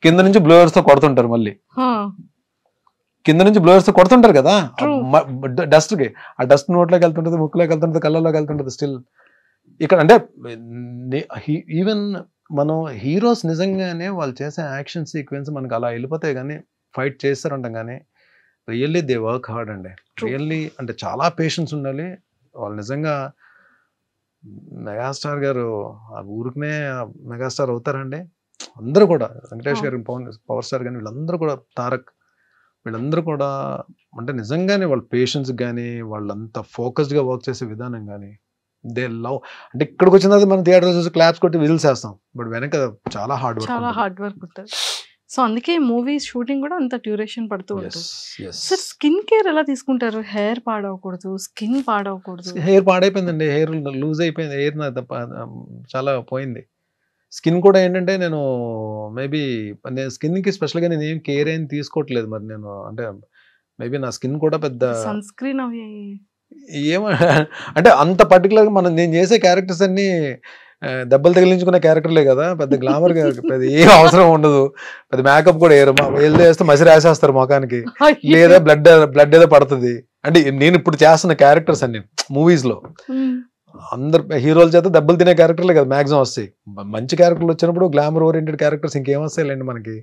కింద నుంచి బ్లోయర్స్ తో కొడుతుంటారు. మళ్ళీ కింద నుంచి బ్లోయర్స్ తో కొడుతుంటారు కదా డస్ట్ కి. ఆ డస్ట్ నోట్లోకి వెళ్తుంటది, ముక్కులోకి వెళ్తుంటది, కళ్ళలోకి వెళ్తుంటది. స్టిల్ ఇక్కడ అంటే ఈవెన్ మనం హీరోస్ నిజంగానే వాళ్ళు చేసే యాక్షన్ సీక్వెన్స్ మనకు అలా వెళ్ళిపోతాయి, కానీ ఫైట్ చేస్తారంటాం, కానీ రియల్లీ దే వర్క్ హార్డ్ అండి. రియల్లీ అంటే చాలా పేషెన్స్ ఉండాలి వాళ్ళు. నిజంగా మెగాస్టార్ గారు ఆ ఊరికనే మెగాస్టార్ అవుతారండి. అందరూ కూడా వెంకటేష్ గారు, పవర్ స్టార్ కానీ వీళ్ళందరూ కూడా, తారక్, వీళ్ళందరూ కూడా అంటే నిజంగానే వాళ్ళ పేషెన్స్ కానీ, వాళ్ళంతా ఫోకస్డ్గా వర్క్ చేసే విధానం కానీ, దే లవ్. అంటే ఇక్కడికి వచ్చిన తర్వాత మనం థియేటర్ చూసి క్లాప్స్ కొట్టి విజిల్స్ వేస్తాం, బట్ వెనక చాలా హార్డ్ వర్క్ ఉంటుంది. సో అందుకే మూవీ షూటింగ్ కూడా అంత డ్యూరేషన్ పడుతూ ఎస్ ఉంటుంది. ఎస్. సార్ స్కిన్ కేర్ ఎలా తీసుకుంటారు? హెయిర్ పాడవకూడదు, స్కిన్ పాడవకూడదు. హెయిర్ పాడైపోయిందండి, హెయిర్ లూజ్ అయిపోయింది, హెయిర్ చాలా పోయింది. స్కిన్ కూడా ఏంటంటే నేను మేబీ నేను స్కిన్కి స్పెషల్గా నేను ఏం కేర్ ఏం తీసుకోవట్లేదు. మరి నేను అంటే మేబీ నా స్కిన్ కూడా పెద్ద సన్ స్క్రీన్ అవి ఏమో అంటే అంత పర్టికులర్గా నేను చేసే క్యారెక్టర్స్ అన్నీ దెబ్బలు తగిలించుకునే క్యారెక్టర్లే కదా, పెద్ద గ్లామర్ పెద్ద ఏం అవసరం ఉండదు, పెద్ద మేకప్ కూడా వేయరు, వెళ్ళి వేస్తే మసి రాసేస్తారు ముఖానికి, లేదా బ్లడ్ ఏదో పడుతుంది. అంటే నేను ఇప్పుడు చేస్తున్న క్యారెక్టర్స్ అన్ని మూవీస్లో అందరు హీరోల చేత దెబ్బలు తినే క్యారెక్టర్లే కదా మ్యాక్సిమం వస్తాయి. మంచి క్యారెక్టర్లు వచ్చినప్పుడు గ్లామర్ ఓరియంటెడ్ క్యారెక్టర్స్ ఇంకేం వస్తాయిలేండి మనకి.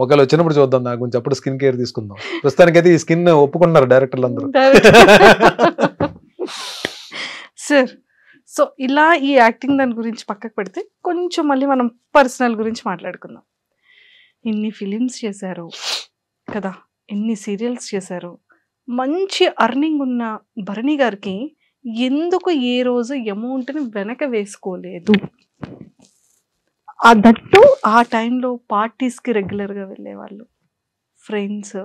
ఒకవేళ వచ్చినప్పుడు చూద్దాం, నాకు కొంచెం అప్పుడు స్కిన్ కేర్ తీసుకుందాం. ప్రస్తుతానికైతే ఈ స్కిన్ ఒప్పుకుంటున్నారు డైరెక్టర్లు అందరూ. సార్ సో ఇలా ఈ యాక్టింగ్ దాని గురించి పక్కకు పెడితే కొంచెం మళ్ళీ మనం పర్సనల్ గురించి మాట్లాడుకుందాం. ఇన్ని ఫిలిమ్స్ చేశారు కదా, ఎన్ని సీరియల్స్ చేశారు, మంచి అర్నింగ్ ఉన్న భరణి గారికి ఎందుకు ఏ రోజు అమౌంట్ని వెనక వేసుకోలేదు? దట్టు ఆ టైంలో పార్టీస్కి రెగ్యులర్గా వెళ్ళేవాళ్ళు, ఫ్రెండ్స్.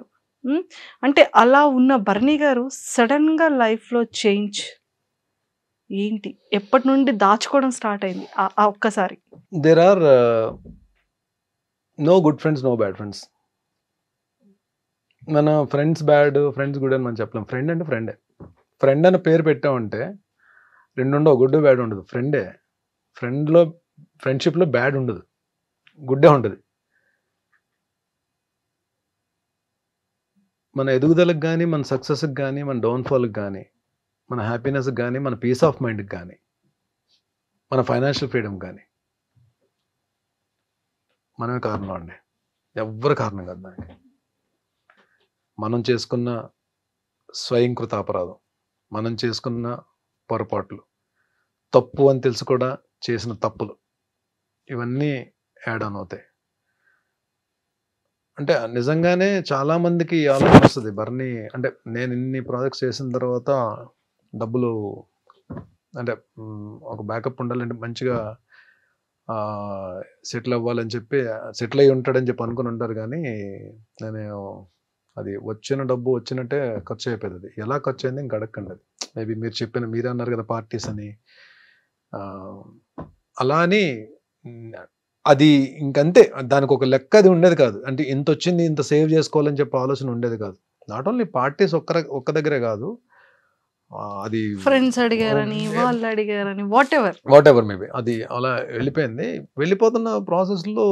అంటే అలా ఉన్న భరణి గారు సడన్గా లైఫ్లో చేంజ్ ఏంటి? ఎప్పటి నుండి దాచుకోవడం స్టార్ట్ అయింది ఆ ఒక్కసారి? There are no good friends, no bad friends. మన ఫ్రెండ్స్ బ్యాడ్, ఫ్రెండ్స్ గుడ్ అని మనం చెప్పలేం. ఫ్రెండ్ అంటే ఫ్రెండే. ఫ్రెండ్ అని పేరు పెట్టామంటే రెండు ఉండవు, గుడ్ బ్యాడ్ ఉండదు. ఫ్రెండే. ఫ్రెండ్షిప్లో బ్యాడ్ ఉండదు, గుడ్డే ఉంటుంది. మన ఎదుగుదలకు కానీ, మన సక్సెస్కి కానీ, మన డౌన్ఫాల్కి కానీ, మన హ్యాపీనెస్కి కానీ, మన పీస్ ఆఫ్ మైండ్కి కానీ, మన ఫైనాన్షియల్ ఫ్రీడమ్ కానీ మనమే కారణం అండి. ఎవ్వరు కారణం కాదు దానికి. మనం చేసుకున్న స్వయంకృత అపరాధం, మనం చేసుకున్న పొరపాట్లు, తప్పు అని తెలుసు కూడా చేసిన తప్పులు, ఇవన్నీ యాడ్ ఆన్ అవుతాయి. అంటే నిజంగానే చాలామందికి ఆలోచన వస్తుంది, భరణి అంటే నేను ఇన్ని ప్రాజెక్ట్స్ చేసిన తర్వాత డబ్బులు అంటే ఒక బ్యాకప్ ఉండాలంటే మంచిగా సెటిల్ అవ్వాలని చెప్పి సెటిల్ అయ్యి ఉంటాడని చెప్పి అనుకుని ఉంటారు. కానీ నేను అది వచ్చిన డబ్బు వచ్చినట్టే ఖర్చు అయిపోయింది. అది ఎలా ఖర్చు అయింది ఇంక అడగండి. అది మేబీ మీరే అన్నారు కదా పార్టీస్ అని, అలా అని అది ఇంకంతే. దానికి ఒక లెక్క అది ఉండేది కాదు. అంటే ఇంత వచ్చింది ఇంత సేవ్ చేసుకోవాలని చెప్పి ఆలోచన ఉండేది కాదు. నాట్ ఓన్లీ పార్టీస్ ఒక్క దగ్గరే కాదు, అది ఫ్రెండ్స్ అడిగారని, వాళ్ళు అడిగారని, వాట్ ఎవర్ మేబీ అది అలా వెళ్ళిపోయింది. వెళ్ళిపోతున్న ప్రాసెస్లో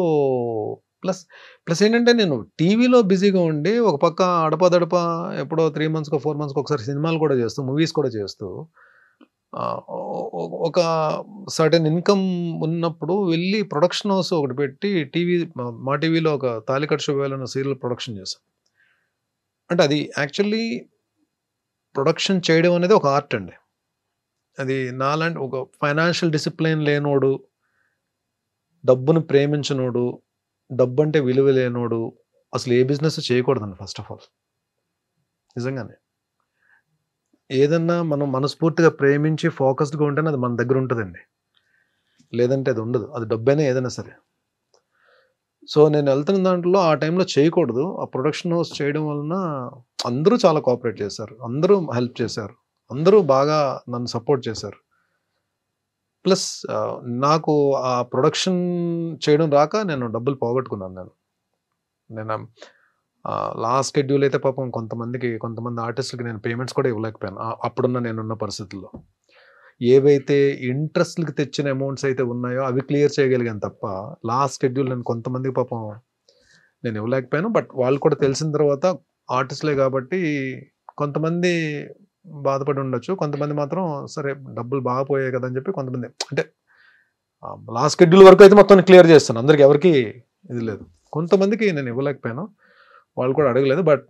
ప్లస్ ఏంటంటే నేను టీవీలో బిజీగా ఉండి ఒక పక్క అడపదడప ఎప్పుడో 3 monthsకో 4 monthsకో ఒకసారి సినిమాలు కూడా చేస్తూ, మూవీస్ కూడా చేస్తూ, ఒక సర్టెన్ ఇన్కమ్ ఉన్నప్పుడు వెళ్ళి ప్రొడక్షన్ హౌస్ ఒకటి పెట్టి మా టీవీలో ఒక తాలికట్ శుభవేళ సీరియల్ ప్రొడక్షన్ చేశాం. అంటే అది యాక్చువల్లీ ప్రొడక్షన్ చేయడం అనేది ఒక ఆర్ట్ అండి. అది నాలాంటి ఒక ఫైనాన్షియల్ డిసిప్లిన్ లేనోడు, డబ్బును ప్రేమించనోడు, డబ్బు అంటే విలువ లేనోడు అసలు ఏ బిజినెస్ చేయకూడదండి. ఫస్ట్ ఆఫ్ ఆల్ నిజంగానే ఏదన్నా మనం మనస్ఫూర్తిగా ప్రేమించి ఫోకస్డ్గా ఉంటేనే అది మన దగ్గర ఉంటుందండి, లేదంటే అది ఉండదు. అది డబ్బైనా ఏదైనా సరే. సో నేను వెళ్తున్న దాంట్లో ఆ టైంలో చేయకూడదు. ఆ ప్రొడక్షన్ హౌస్ చేయడం వలన అందరూ చాలా కోఆపరేట్ చేశారు, అందరూ హెల్ప్ చేశారు, అందరూ బాగా నన్ను సపోర్ట్ చేశారు. ప్లస్ నాకు ఆ ప్రొడక్షన్ చేయడం రాక నేను డబ్బులు పోగొట్టుకున్నాను. నేను లాస్ట్ షెడ్యూల్ అయితే పాపం కొంతమంది ఆర్టిస్టులకి నేను పేమెంట్స్ కూడా ఇవ్వలేకపోయాను అప్పుడున్న నేనున్న పరిస్థితుల్లో. ఏవైతే ఇంట్రెస్ట్లకి తెచ్చిన అమౌంట్స్ అయితే ఉన్నాయో అవి క్లియర్ చేయగలిగాను తప్ప లాస్ట్ షెడ్యూల్ నేను కొంతమందికి పాపం నేను ఇవ్వలేకపోయాను. బట్ వాళ్ళు కూడా తెలిసిన తర్వాత ఆర్టిస్టులే కాబట్టి కొంతమంది బాధపడి ఉండొచ్చు, కొంతమంది మాత్రం సరే డబ్బులు బాగా పోయాయి కదా అని చెప్పి కొంతమంది, అంటే లాస్ట్ షెడ్యూల్ వరకు అయితే మొత్తం క్లియర్ చేస్తాను, అందరికి ఎవరికి ఇది లేదు. కొంతమందికి నేను ఇవ్వలేకపోయాను, వాళ్ళు కూడా అడగలేదు. బట్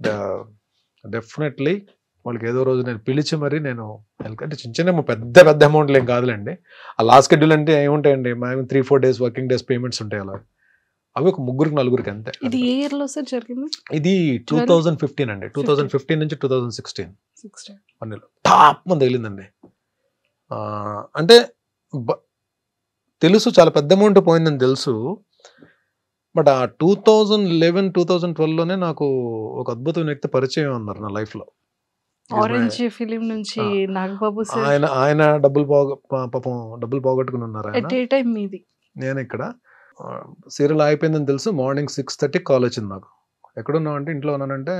డెఫినెట్లీ వాళ్ళకి ఏదో రోజు నేను పిలిచి మరి నేను అంటే చిన్న పెద్ద అమౌంట్లు ఏం కాదులేండి. ఆ లాస్ట్ షెడ్యూల్ అంటే ఏముంటాయండి, మేము 3-4 days వర్కింగ్ డేస్ పేమెంట్స్ ఉంటాయి. అలా అవి ఒక 3-4 అంతే. ఇది ఏ ఇయర్ లో సార్ జరిగింది? ఇది 2015 అండి. 2015 నుంచి 2016 టాప్ మంది తగిలిందండి. అంటే తెలుసు చాలా పెద్ద అమౌంట్ పోయిందని తెలుసు. బట్ ఆ 2011-2012లోనే నాకు ఒక అద్భుతమైన వ్యక్తి పరిచయం అన్నారు నా లైఫ్లో. ఆరెంజ్ ఫిలిం నుంచి నాగబాబు సార్. ఆయన పాపం డబ్బులు పోగొట్టుకుని ఉన్నారు. ఎట్ ఏ టైం మీది? నేను ఇక్కడ సీరియల్ అయిపోయిందని తెలుసు. మార్నింగ్ 6:30 కాల్ వచ్చింది నాకు. ఎక్కడున్నావు అంటే ఇంట్లో ఉన్నానంటే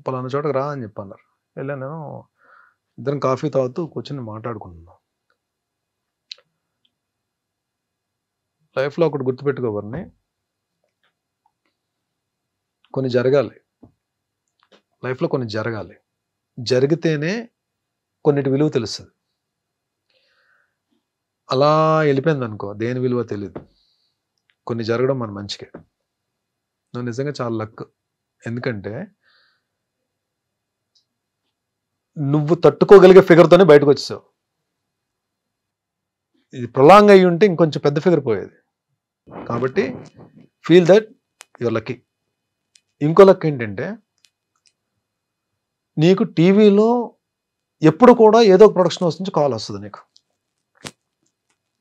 పలానా చోటకి రా అని చెప్పన్నారు. వెళ్ళాను. నేను ఇద్దరం కాఫీ తాగుతూ కూర్చొని మాట్లాడుకుంటున్నాను. లైఫ్లో ఒకటి గుర్తుపెట్టుకోవాలని, కొన్ని జరగాలి లైఫ్లో, కొన్ని జరగాలి. జరిగితేనే కొన్నిటి విలువ తెలుస్తుంది. అలా వెళ్ళిపోయింది అనుకో, దేని విలువ తెలియదు. కొన్ని జరగడం మన మంచికే. నువ్వు నిజంగా చాలా లక్. ఎందుకంటే నువ్వు తట్టుకోగలిగే ఫిగర్తోనే బయటకు వచ్చేసావు. ఇది ప్రొలాంగ్ అయ్యి ఉంటే ఇంకొంచెం పెద్ద ఫిగర్ పోయేది. కాబట్టి ఫీల్ దట్ యువర్ లక్కీ. ఇంకో లక్ ఏంటంటే, నీకు టీవీలో ఎప్పుడు కూడా ఏదో ఒక ప్రొడక్షన్ హౌస్ నుంచి కాల్ వస్తుంది.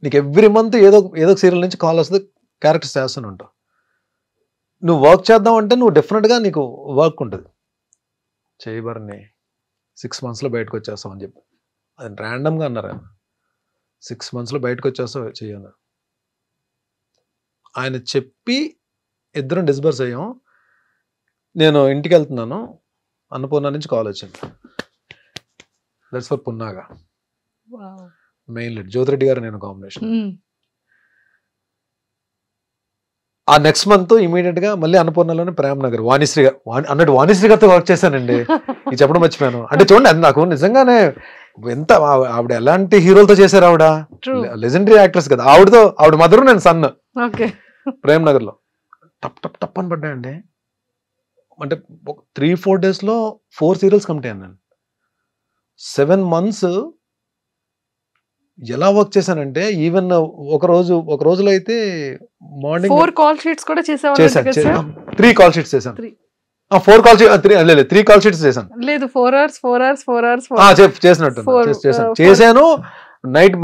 నీకు ఎవ్రీ మంత్ ఏదో ఒక సీరియల్ నుంచి కాల్ వస్తుంది. క్యారెక్టర్స్ చేస్తూనే ఉంటావు. నువ్వు వర్క్ చేద్దాం అంటే నువ్వు డెఫినెట్గా నీకు వర్క్ ఉంటుంది. చేయబర్ని 6 monthsలో బయటకు వచ్చేస్తావు అని చెప్పి అది ర్యాండమ్గా అన్నారు ఆయన. 6 monthsలో బయటకు వచ్చేస్తావు చెయ్యను. ఆయన చెప్పి ఇద్దరం డిస్బర్స్ అయ్యాం. నేను ఇంటికి వెళ్తున్నాను, అన్నపూర్ణ నుంచి కాల్ వచ్చింది. That's for Punnaga. Main lead Jyothi Reddy గారు నేను కాంబినేషన్. ఆ నెక్స్ట్ మంత్ ఇమీడియట్ గా మళ్ళీ అన్నపూర్ణలోనే ప్రేమ్ నగర్ వాణిశ్రీ అన్నట్టు వాణిశ్రీ గారితో వర్క్ చేశానండి. ఇది చెప్పడం మర్చిపోయాను. అంటే చూడండి, అది నాకు నిజంగానే ఎంత ఆవిడ ఎలాంటి హీరోలతో చేశారు. ఆవిడ లెజెండరీ యాక్ట్రెస్ కదా. ఆవిడ మదరు, నేను సన్. ప్రేమ్ నగర్ లో టప్ టప్ టప్ అని పడ్డాయండి. అంటే 3-4 daysలో 4 serials కంప్లీట్ అయ్యాను నేను. 7 months ఎలా వర్క్ చేశానంటే, ఈవెన్ ఒక రోజులో అయితే మార్నింగ్ 4 call sheets కూడా చేశాను. 3 call sheets చేశాను. 4 call sheets 3 call sheets చేశాను. లేదు 4 hours చేసినట్టు చేశాను. నైట్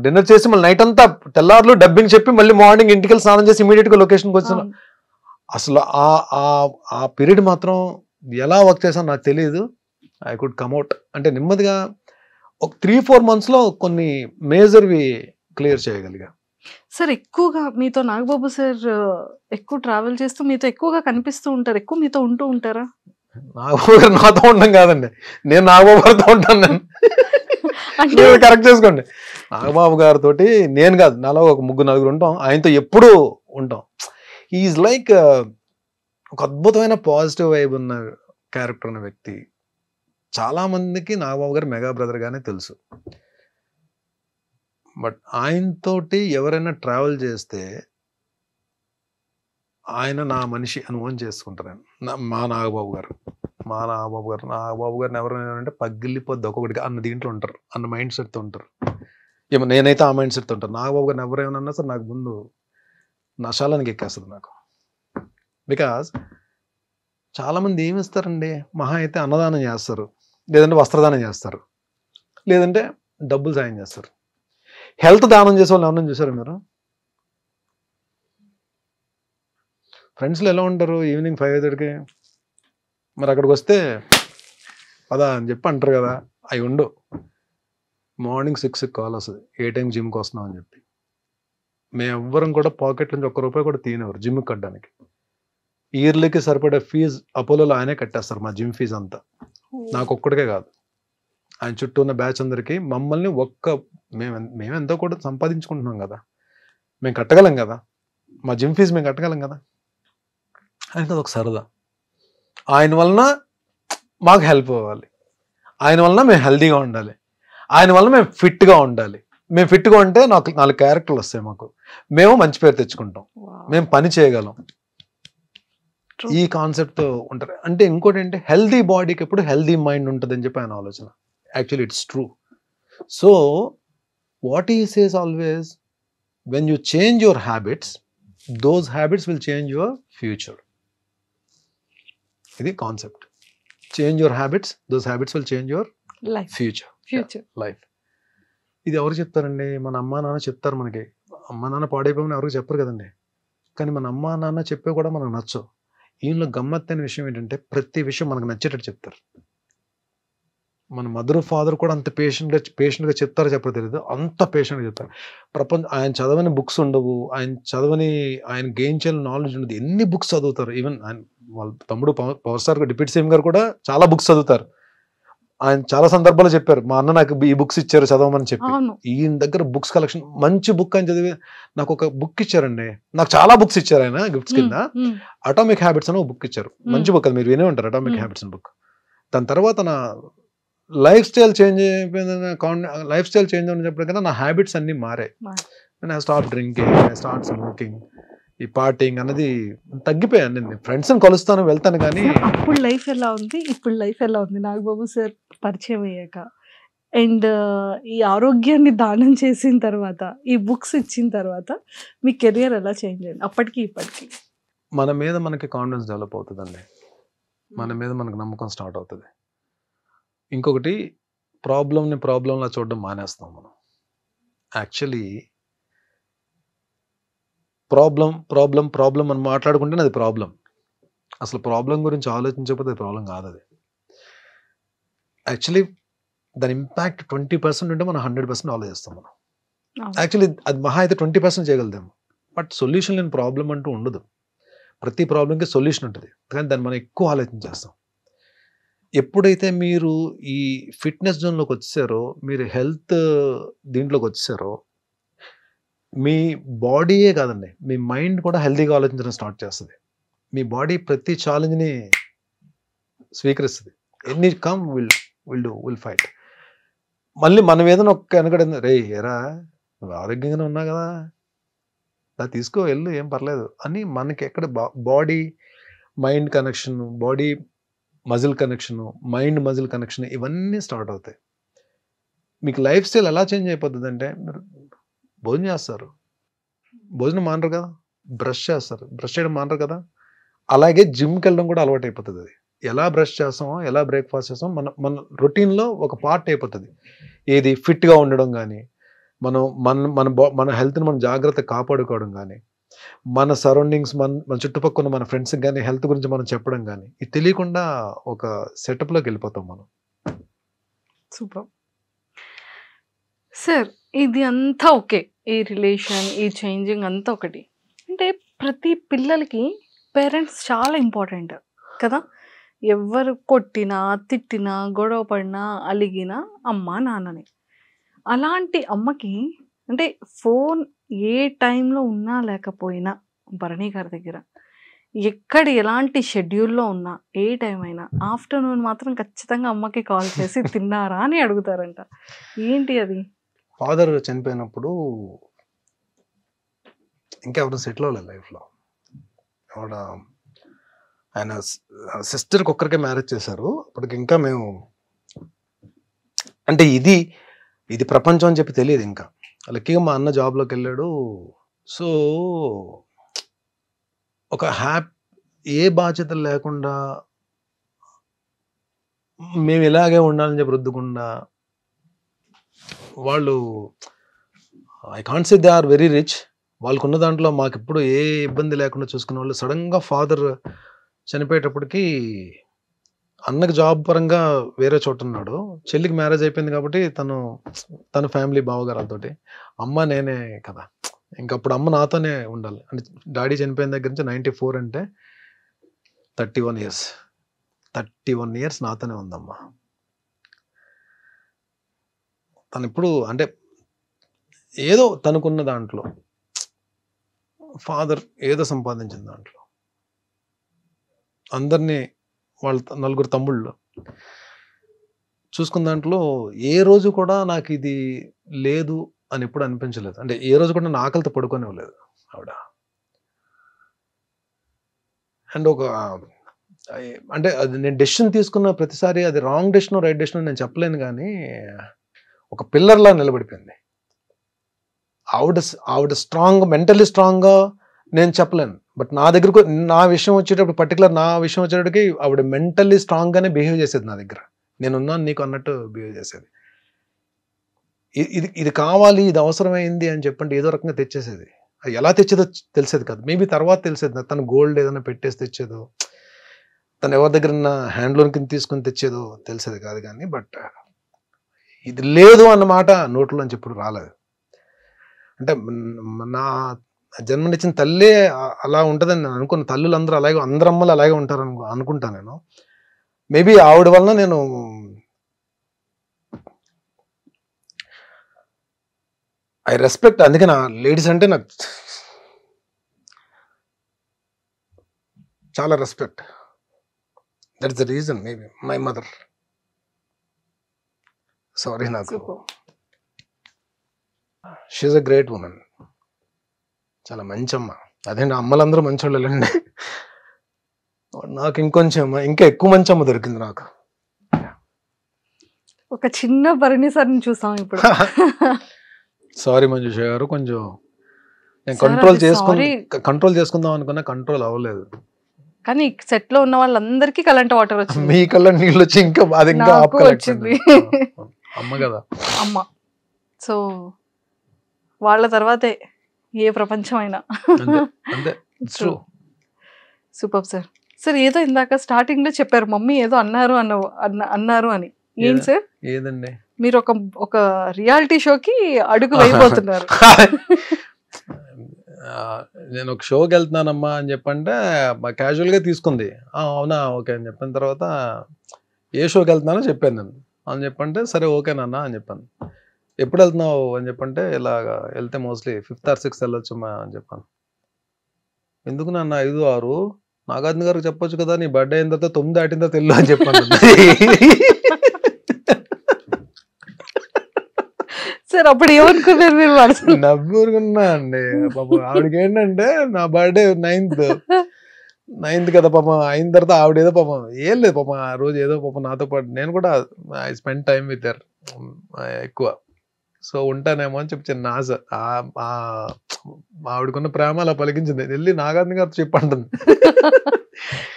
డిన్నర్ చేసి మళ్ళీ నైట్ అంతా తెల్లారులు డబ్బింగ్ చెప్పి మళ్ళీ మార్నింగ్ ఇంటికి వెళ్ళి స్నానం చేసి ఇమీడియట్ గా లొకేషన్కి వచ్చాను. అసలు ఆ పీరియడ్ మాత్రం ఎలా వర్క్ చేశాను నాకు తెలియదు. ఐ కుడ్ కమ్అట్ అంటే నెమ్మదిగా ఒక 3-4 monthsలో కొన్ని మేజర్వి క్లియర్ చేయగలిగా. సార్ ఎక్కువగా మీతో నాగబాబు సార్ ఎక్కువ ట్రావెల్ చేస్తూ మీతో ఎక్కువగా కనిపిస్తూ ఉంటారు, ఎక్కువ మీతో ఉంటూ ఉంటారా? నాగబాబు గారు నాతో ఉండడం కాదండి, నేను నాగబాబు గారితో ఉంటాను. నేను కరెక్ట్ చేసుకోండి. నాగబాబు గారితో నేను కాదు, నాలో ఒక 3-4 ఉంటాం. ఆయనతో ఎప్పుడూ ఉంటాం. ఈజ్ లైక్ ఒక అద్భుతమైన పాజిటివ్ వైబ్ ఉన్న క్యారెక్టర్ ఉన్న వ్యక్తి. చాలా మందికి నాగబాబు గారు మెగా బ్రదర్ గానే తెలుసు. బట్ ఆయనతోటి ఎవరైనా ట్రావెల్ చేస్తే ఆయన నా మనిషి అనుభవం చేసుకుంటారు. మా నాగబాబు గారిని ఎవరైనా అంటే పగిలిపోద్ది ఒక్కొక్కటిగా అన్న దీంట్లో ఉంటారు, అన్న మైండ్ సెట్తో ఉంటారు. ఏమో నేనైతే ఆ మైండ్ సెట్తో ఉంటాను. నాగబాబు గారిని ఎవరేమన్నా సరే నాకు ముందు నశాలానికి ఎక్కేస్తుంది నాకు. బికాజ్ చాలామంది ఏమి ఇస్తారండి, మహా అయితే అన్నదానం చేస్తారు, లేదంటే వస్త్రదానం చేస్తారు, లేదంటే డబ్బులు సాయం చేస్తారు. హెల్త్ దానం చేసే వాళ్ళు ఏమన్నా చూసారు మీరు? ఫ్రెండ్స్లో ఎలా ఉంటారు? ఈవినింగ్ 5:30కి మరి అక్కడికి వస్తే పదా అని చెప్పి అంటారు కదా, అవి ఉండవు. మార్నింగ్ 6కి కాల్ వస్తుంది, ఏ టైం జిమ్కి వస్తున్నాం అని చెప్పి. మేము ఎవ్వరం కూడా పాకెట్ నుంచి ₹1 కూడా తీయనివ్వరు జిమ్కి కట్టడానికి. ఇయర్లీకి సరిపడే ఫీజు అపోలోలో ఆయనే కట్టేస్తారు, మా జిమ్ ఫీజు అంతా. నాకు ఒక్కడికే కాదు, ఆయన చుట్టూ ఉన్న బ్యాచ్ అందరికీ. మమ్మల్ని మేము ఎంతో కూడా సంపాదించుకుంటున్నాం కదా, మేము కట్టగలం కదా, మా జిమ్ ఫీజు మేము కట్టగలం కదా. ఆయనకి అదొక సరదా. ఆయన వలన మాకు హెల్ప్ అవ్వాలి, ఆయన వలన మేము హెల్తీగా ఉండాలి, ఆయన వలన మేము ఫిట్గా ఉండాలి. మేము ఫిట్గా ఉంటే 4 క్యారెక్టర్లు వస్తాయి మాకు, మేము మంచి పేరు తెచ్చుకుంటాం, మేము పని చేయగలం. ఈ కాన్సెప్ట్తో ఉంటారు. అంటే ఇంకోటి ఏంటి, హెల్తీ బాడీకి ఎప్పుడు హెల్తీ మైండ్ ఉంటుంది అని చెప్పి ఆయన ఆలోచన. Actually it's true. So what he says always, when you change your habits, those habits will change your future. ఇది concept. Change your habits, those habits will change your future life. ఇది ఎవరు చెప్తారండి? మన అమ్మా నాన్న చెప్తారు మనకి. అమ్మా నాన్న పాడైపోయిన ఎవరికి చెప్పరు కదండి. కానీ మన అమ్మ నాన్న చెప్పే కూడా మనకు నచ్చవు. ఈయనలో గమ్మత్తైన విషయం ఏంటంటే ప్రతి విషయం మనకు నచ్చేటట్టు చెప్తారు. మన మదర్ ఫాదర్ కూడా అంత పేషెంట్గా చెప్తారో చెప్పరో తెలియదు, అంత పేషెంట్గా చెప్తారు. ఆయన చదవని బుక్స్ ఉండవు, ఆయన గెయిన్ చేయాలని నాలెడ్జ్ ఉండదు. ఎన్ని బుక్స్ చదువుతారు. ఈవెన్ ఆయన వాళ్ళ తమ్ముడు పవర్ స్టార్ డిప్యూటీ సీఎం గారు కూడా చాలా బుక్స్ చదువుతారు. ఆయన చాలా సందర్భాలు చెప్పారు, మా అన్న నాకు ఈ బుక్స్ ఇచ్చారు చదవమని చెప్పి. ఈయన దగ్గర బుక్స్ కలెక్షన్, మంచి బుక్ అని చదివి నాకు ఒక బుక్ ఇచ్చారండి. నాకు చాలా బుక్స్ ఇచ్చారు ఆయన గిఫ్ట్స్ కింద. అటామిక్ హ్యాబిట్స్ అని ఒక బుక్ ఇచ్చారు. మంచి బుక్, అది మీరు వినే ఉంటారు, అటామిక్ హ్యాబిట్స్ అని బుక్. దాని తర్వాత నా లైఫ్ స్టైల్ చేంజ్ అని చెప్పడం కన్నా నా హ్యాబిట్స్ అన్ని మారాయి. I stop drinking, I start smoking, ఈ పార్టీయింగ్ అన్నది తగ్గిపోయాను. నేను ఫ్రెండ్స్ని కలుస్తాను, వెళ్తాను. కానీ అప్పుడు లైఫ్ ఎలా ఉంది, ఇప్పుడు లైఫ్ ఎలా ఉంది నాగబాబు సార్ పరిచయం అయ్యాక? అండ్ ఈ ఆరోగ్యాన్ని దానం చేసిన తర్వాత, ఈ బుక్స్ ఇచ్చిన తర్వాత మీ కెరియర్ ఎలా చేంజ్ అయింది అప్పటికి ఇప్పటికి? మన మీద మనకి కాన్ఫిడెన్స్ డెవలప్ అవుతుందండి, మన మీద మనకు నమ్మకం స్టార్ట్ అవుతుంది. ఇంకొకటి, ప్రాబ్లంలా చూడడం మానేస్తాం మనం. యాక్చువల్లీ ప్రాబ్లం అని మాట్లాడుకుంటేనే అది ప్రాబ్లం. అసలు ప్రాబ్లం గురించి ఆలోచించకపోతే అది ప్రాబ్లం కాదు. అది యాక్చువల్లీ దాని ఇంపాక్ట్ 20% ఉంటే మనం 100% ఆలోచిస్తాం మనం. యాక్చువల్లీ అది మహా అయితే 20% చేయగలుగుతాము. బట్ సొల్యూషన్ లేని ప్రాబ్లం అంటూ ఉండదు. ప్రతి ప్రాబ్లంకి సొల్యూషన్ ఉంటుంది, కానీ దాన్ని మనం ఎక్కువ ఆలోచించేస్తాం. ఎప్పుడైతే మీరు ఈ ఫిట్నెస్ జోన్లోకి వచ్చేసారో, మీరు హెల్త్ దీంట్లోకి వచ్చేసారో, మీ బాడీయే కాదండి, మీ మైండ్ కూడా హెల్తీగా ఆలోచించడం స్టార్ట్ చేస్తుంది. మీ బాడీ ప్రతి ఛాలెంజ్ని స్వీకరిస్తుంది. ఎన్ని కమ్ విల్ ఫైట్. మళ్ళీ మనం ఏదైనా ఒక్క వెనకడింది, రే ఎరా నువ్వు ఆరోగ్యంగానే ఉన్నా కదా, దా తీసుకో వెళ్ళు, ఏం పర్లేదు అని మనకి ఎక్కడ body mind connection, body muscle connection, mind muscle connection, ఇవన్నీ స్టార్ట్ అవుతాయి. మీకు లైఫ్ స్టైల్ ఎలా చేంజ్ అయిపోతుంది అంటే, మీరు భోజనం చేస్తారు, భోజనం మానరు కదా, బ్రష్ చేస్తారు, బ్రష్ చేయడం మానరు కదా. అలాగే జిమ్కి వెళ్ళడం కూడా అలవాటు అయిపోతుంది. అది ఎలా బ్రష్ చేస్తామో, ఎలా బ్రేక్ఫాస్ట్ చేస్తామో మన రొటీన్లో ఒక పార్ట్ అయిపోతుంది. ఏది ఫిట్గా ఉండడం కానీ, మన హెల్త్ని మనం జాగ్రత్తగా కాపాడుకోవడం కానీ, మన సరౌండింగ్స్, మన చుట్టుపక్కల మన ఫ్రెండ్స్కి కానీ హెల్త్ గురించి మనం చెప్పడం కానీ, ఇది తెలియకుండా ఒక సెటప్లోకి వెళ్ళిపోతాం మనం. Super sir. ఇది అంతా ఓకే, ఈ రిలేషన్, ఈ చేంజింగ్ అంతా ఒకటి. అంటే ప్రతి పిల్లలకి పేరెంట్స్ చాలా ఇంపార్టెంట్ కదా. ఎవరు కొట్టినా, తిట్టినా, గొడవ పడినా, అలిగినా అమ్మ నాన్నని. అలాంటి అమ్మకి అంటే ఫోన్ ఏ టైంలో ఉన్నా లేకపోయినా, భరణి గారి దగ్గర ఎక్కడ ఎలాంటి షెడ్యూల్లో ఉన్నా, ఏ టైం అయినా ఆఫ్టర్నూన్ మాత్రం ఖచ్చితంగా అమ్మకి కాల్ చేసి తిన్నారా అని అడుగుతారంట. ఏంటి అది? ఫాదర్ చనిపోయినప్పుడు ఇంకెవరు సెటిల్ అవ్వలేదు లైఫ్లో. ఆయన సిస్టర్కి ఒక్కరికే మ్యారేజ్ చేశారు. అప్పటికి ఇంకా మేము అంటే ఇది ప్రపంచం అని చెప్పి తెలియదు. ఇంకా లక్కీగా మా అన్న జాబ్లోకి వెళ్ళాడు. సో ఒక ఏ బాధ్యతలు లేకుండా మేము ఇలాగే ఉండాలని చెప్పి రుద్దకుండా, వాళ్ళు I can't say they are very rich, వాళ్ళకున్న దాంట్లో మాకు ఇప్పుడు ఏ ఇబ్బంది లేకుండా చూసుకునే వాళ్ళు. సడన్గా ఫాదర్ చనిపోయేటప్పటికి అన్నకి జాబ్ పరంగా వేరే చోట ఉన్నాడు, చెల్లికి మ్యారేజ్ అయిపోయింది కాబట్టి తన ఫ్యామిలీ బావగారాలతోటి, అమ్మ నేనే కదా. ఇంకప్పుడు అమ్మ నాతోనే ఉండాలి. అంటే డాడీ చనిపోయిన దగ్గర నుంచి 94 అంటే 31 ఇయర్స్ నాతోనే ఉందమ్మా. తను ఇప్పుడు అంటే ఏదో తనకున్న దాంట్లో, ఫాదర్ ఏదో సంపాదించిన దాంట్లో, అందరినీ వాళ్ళ 4 తమ్ముళ్ళు చూసుకున్న దాంట్లో ఏ రోజు కూడా నాకు ఇది లేదు అని ఎప్పుడు అనిపించలేదు. అంటే ఏ రోజు కూడా నా ఆకలితో పడుకోనివ్వలేదు ఆవిడ. అండ్ అంటే అది నేను డెసిషన్ తీసుకున్న ప్రతిసారి అది రాంగ్ డెసిషన్ రైట్ డెసిషన్ నేను చెప్పలేను, కానీ ఒక పిల్లర్లా నిలబడిపోయింది ఆవిడ స్ట్రాంగ్, మెంటల్లీ స్ట్రాంగ్గా నేను చెప్పలేను. బట్ నా విషయం వచ్చేటప్పుడు, పర్టికులర్ నా విషయం వచ్చేటప్పటికి ఆవిడ మెంటల్లీ స్ట్రాంగ్గానే బిహేవ్ చేసేది నా దగ్గర. నేనున్నాను నీకు అన్నట్టు బిహేవ్ చేసేది. ఇది కావాలి, ఇది అవసరమైంది అని చెప్పండి ఏదో రకంగా తెచ్చేసేది. ఎలా తెచ్చేదో తెలిసేది కాదు. మేబీ తర్వాత తెలిసేది తను గోల్డ్ ఏదైనా పెట్టేసి తెచ్చేదో, తను ఎవరి దగ్గర హ్యాండ్ లోన్ కింద తీసుకొని తెచ్చేదో తెలిసేది కాదు. కానీ బట్ ఇది లేదు అన్నమాట నోట్లోంచి ఎప్పుడు రాలేదు. అంటే నా జన్మనిచ్చిన తల్లే అలా ఉంటుందని నేను అనుకున్న. తల్లులు అందరూ అలాగే, అందరు అమ్మలు అలాగే ఉంటారు అనుకుంటాను నేను. మేబీ ఆవిడ వలన నేను ఐ రెస్పెక్ట్. అందుకే నా లేడీస్ అంటే నాకు చాలా respect. That is the reason. Maybe my mother. Sorry, నాకు షీఈస్ అ గ్రేట్ ఉమెన్. చాలా మంచి అమ్మ. అదే నా అమ్మలందరూ మంచోళ్ళండి. నాకు ఇంకా ఎక్కువ మంచి అమ్మ దొరికింది నాకు. ఒక చిన్న భరణి సార్ని చూసాం ఇప్పుడు. సారీ మంజుష గారు, కొంచెం నేను కంట్రోల్ చేసుకుందాం అనుకున్నా, కంట్రోల్ అవ్వలేదు. కానీ సెట్ లో ఉన్న వాళ్ళందరికీ కరెంట్ వాటర్ వచ్చింది, మీ కళ్ళ నీళ్ళు వచ్చి ఇంకా బాధ ఇంకా వచ్చింది. అమ్మ కదా అమ్మ. సో వాళ్ళ తర్వాతే ఏ ప్రపంచం అయినా. Super sir. సార్ ఏదో ఇందాక స్టార్టింగ్ లో చెప్పారు, మమ్మీ ఏదో అన్నారు అని. ఏం సార్? ఏదండి? మీరు ఒక రియాలిటీ షోకి అడుగు వేయబోతున్నారు. నేను ఒక షోకి వెళ్తున్నానమ్మా అని చెప్పంటే క్యాజువల్ గా తీసుకుంది. అవునా, ఓకే అని చెప్పిన తర్వాత ఏ షోకి వెళ్తున్నానో చెప్పాను నేను. అని చెప్పంటే సరే ఓకేనన్నా అని చెప్పాను. ఎప్పుడు వెళ్తున్నావు అని చెప్పంటే ఇలాగా వెళ్తే మోస్ట్లీ 5th or 6th వెళ్ళొచ్చమ్మా అని చెప్పాను. ఎందుకు నాన్న 5, 6? నాగార్జున గారికి చెప్పొచ్చు కదా, నీ బర్త్డే అయిన తర్వాత 9 దాటిన తర్వాత వెళ్ళు అని చెప్పాను. సార్ అప్పుడు ఏమనుకున్నారు మీరు? నవ్వుకున్నా అండి. పాపం ఆవిడకి ఏంటంటే నా బర్త్డే 9th కదా పాపం. అయిన తర్వాత ఆవిడ ఏదో పాపం ఏం లేదు పాపం, ఆ రోజు ఏదో పాపం నాతో పాటు నేను కూడా I spend time with her ఎక్కువ. సో ఉంటానేమో అని చెప్పి చిన్న ఆశ. ఆవిడకున్న ప్రేమ అలా పలికించింది. వెళ్ళి నాగార్జున గారితో చెప్పంటుంది.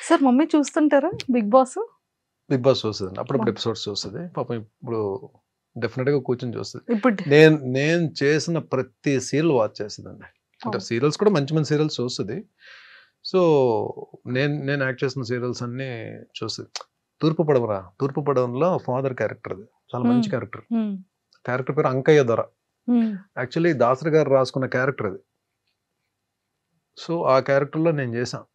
సార్ మమ్మీ చూస్తుంటారా బిగ్ బాస్? బిగ్ బాస్ చూస్తుంది, అప్పుడప్పుడు ఎపిసోడ్స్ చూస్తుంది. పాపం ఇప్పుడు డెఫినెట్ గా కూర్చొని చూస్తుంది. ఇప్పుడు నేను చేసిన ప్రతి సీరియల్ వాచ్ చేస్తుందండి. అంటే సీరియల్స్ కూడా మంచి మంచి సీరియల్స్ చూస్తుంది. సో నేను యాక్ట్ చేసిన సీరియల్స్ అన్ని చూస్తుంది. తూర్పు పడవలో ఫాదర్ క్యారెక్టర్, అది చాలా మంచి క్యారెక్టర్. క్యారెక్టర్ పేరు అంకయ్య దొర. యాక్చువల్లీ దాసరి గారు రాసుకున్న క్యారెక్టర్ అది. సో ఆ క్యారెక్టర్లో నేను చేశాను.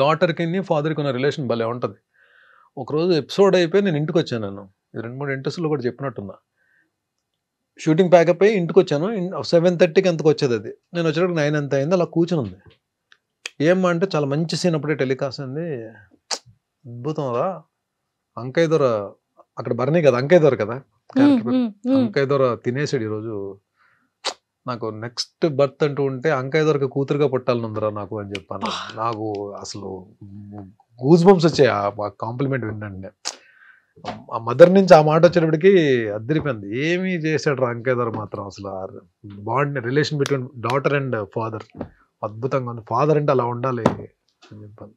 డాటర్కి ఫాదర్కి ఉన్న రిలేషన్ భలే ఉంటుంది. ఒకరోజు ఎపిసోడ్ అయిపోయి నేను ఇంటికి వచ్చాను. నేను 2-3 ఇంట్రెస్ట్లో కూడా చెప్పినట్టున్నా. షూటింగ్ ప్యాకప్ అయ్యి ఇంటికి వచ్చాను. 7:30కి ఎంతకు వచ్చేది అది. నేను వచ్చేటప్పుడు 9 ఎంత అయింది. అలా కూర్చుని ఉంది. ఏమ్మా అంటే చాలా మంచి సీన్ అప్పుడే టెలికాస్ట్ అయింది. అద్భుతం రా, అంకయ్య దొర అక్కడ భరణి కదా, అంకయ్య దొర కదా క్యారెక్టర్. అంకయ్య దొర తినేసాడు ఈరోజు. నాకు నెక్స్ట్ బర్త్ అంటూ ఉంటే అంకయ్య దొరకి కూతురుగా పుట్టాలనుందిరా నాకు అని చెప్పాను. నాకు అసలు గూస్ బంప్స్ వచ్చాయి ఆ కాంప్లిమెంట్ వినండి. ఆ మదర్ నుంచి ఆ మాట వచ్చేటప్పటికి అద్దరిపోయింది. ఏమీ చేశాడు రా అంకయ్య దొర మాత్రం. అసలు bond, relation between daughter and father అద్భుతంగా ఉంది. ఫాదర్ అంటే అలా ఉండాలి అని చెప్పాను.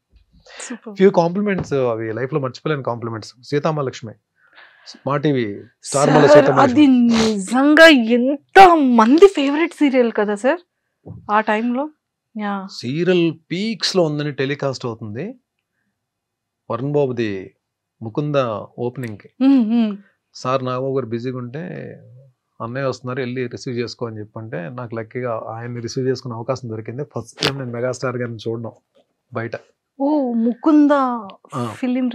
ఫ్యూ కాంప్లిమెంట్స్, అవి లైఫ్ లో మర్చిపోలేని కాంప్లిమెంట్స్. సీతామహాలక్ష్మి మా టీవీ స్టార్. అది నిజంగా ఎంత మంది ఫేవరెట్ సీరియల్ కదా సార్ ఆ టైంలో. సీరియల్ పీక్స్ లో ఉందని టెలికాస్ట్ అవుతుంది. వరుణ్ బాబుది ముకుంద ఓపెనింగ్ కి సార్ నాగబాబు గారు బిజీగా ఉంటే అన్నయ్య వస్తున్నారు వెళ్ళి రిసీవ్ చేసుకో అని చెప్పంటే నాకు లక్కీగా ఆయన్ని రిసీవ్ చేసుకునే అవకాశం దొరికింది. ఫస్ట్ టైం నేను మెగాస్టార్ గారిని చూడడం బయట. ఓ Mukunda film.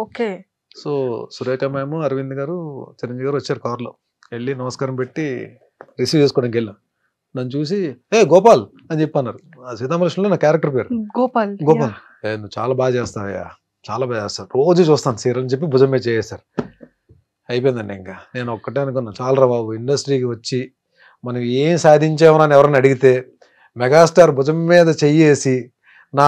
Okay. So Surekha ma'am, Aravind గారు, చిరంజీవి గారు వచ్చారు కార్లో. వెళ్ళి నమస్కారం పెట్టి రిసీవ్ చేసుకోవడానికి వెళ్ళాం. నన్ను చూసి గోపాల్ అని చెప్పన్నారు. సీతామహాలక్ష్మిలో నా క్యారెక్టర్ పేరు గోపాల్. నువ్వు చాలా బాగా చేస్తావయ్యా, చాలా బాగా చేస్తాను, రోజు చూస్తాను సీరియల్ అని చెప్పి భుజం మీద చేశారు. అయిపోయిందండి. ఇంకా నేను ఒక్కటే అనుకున్నా, చాలరా బాబు, ఇండస్ట్రీకి వచ్చి మనం ఏం సాధించామని ఎవరైనా అడిగితే మెగాస్టార్ భుజం మీద చెయ్యేసి నా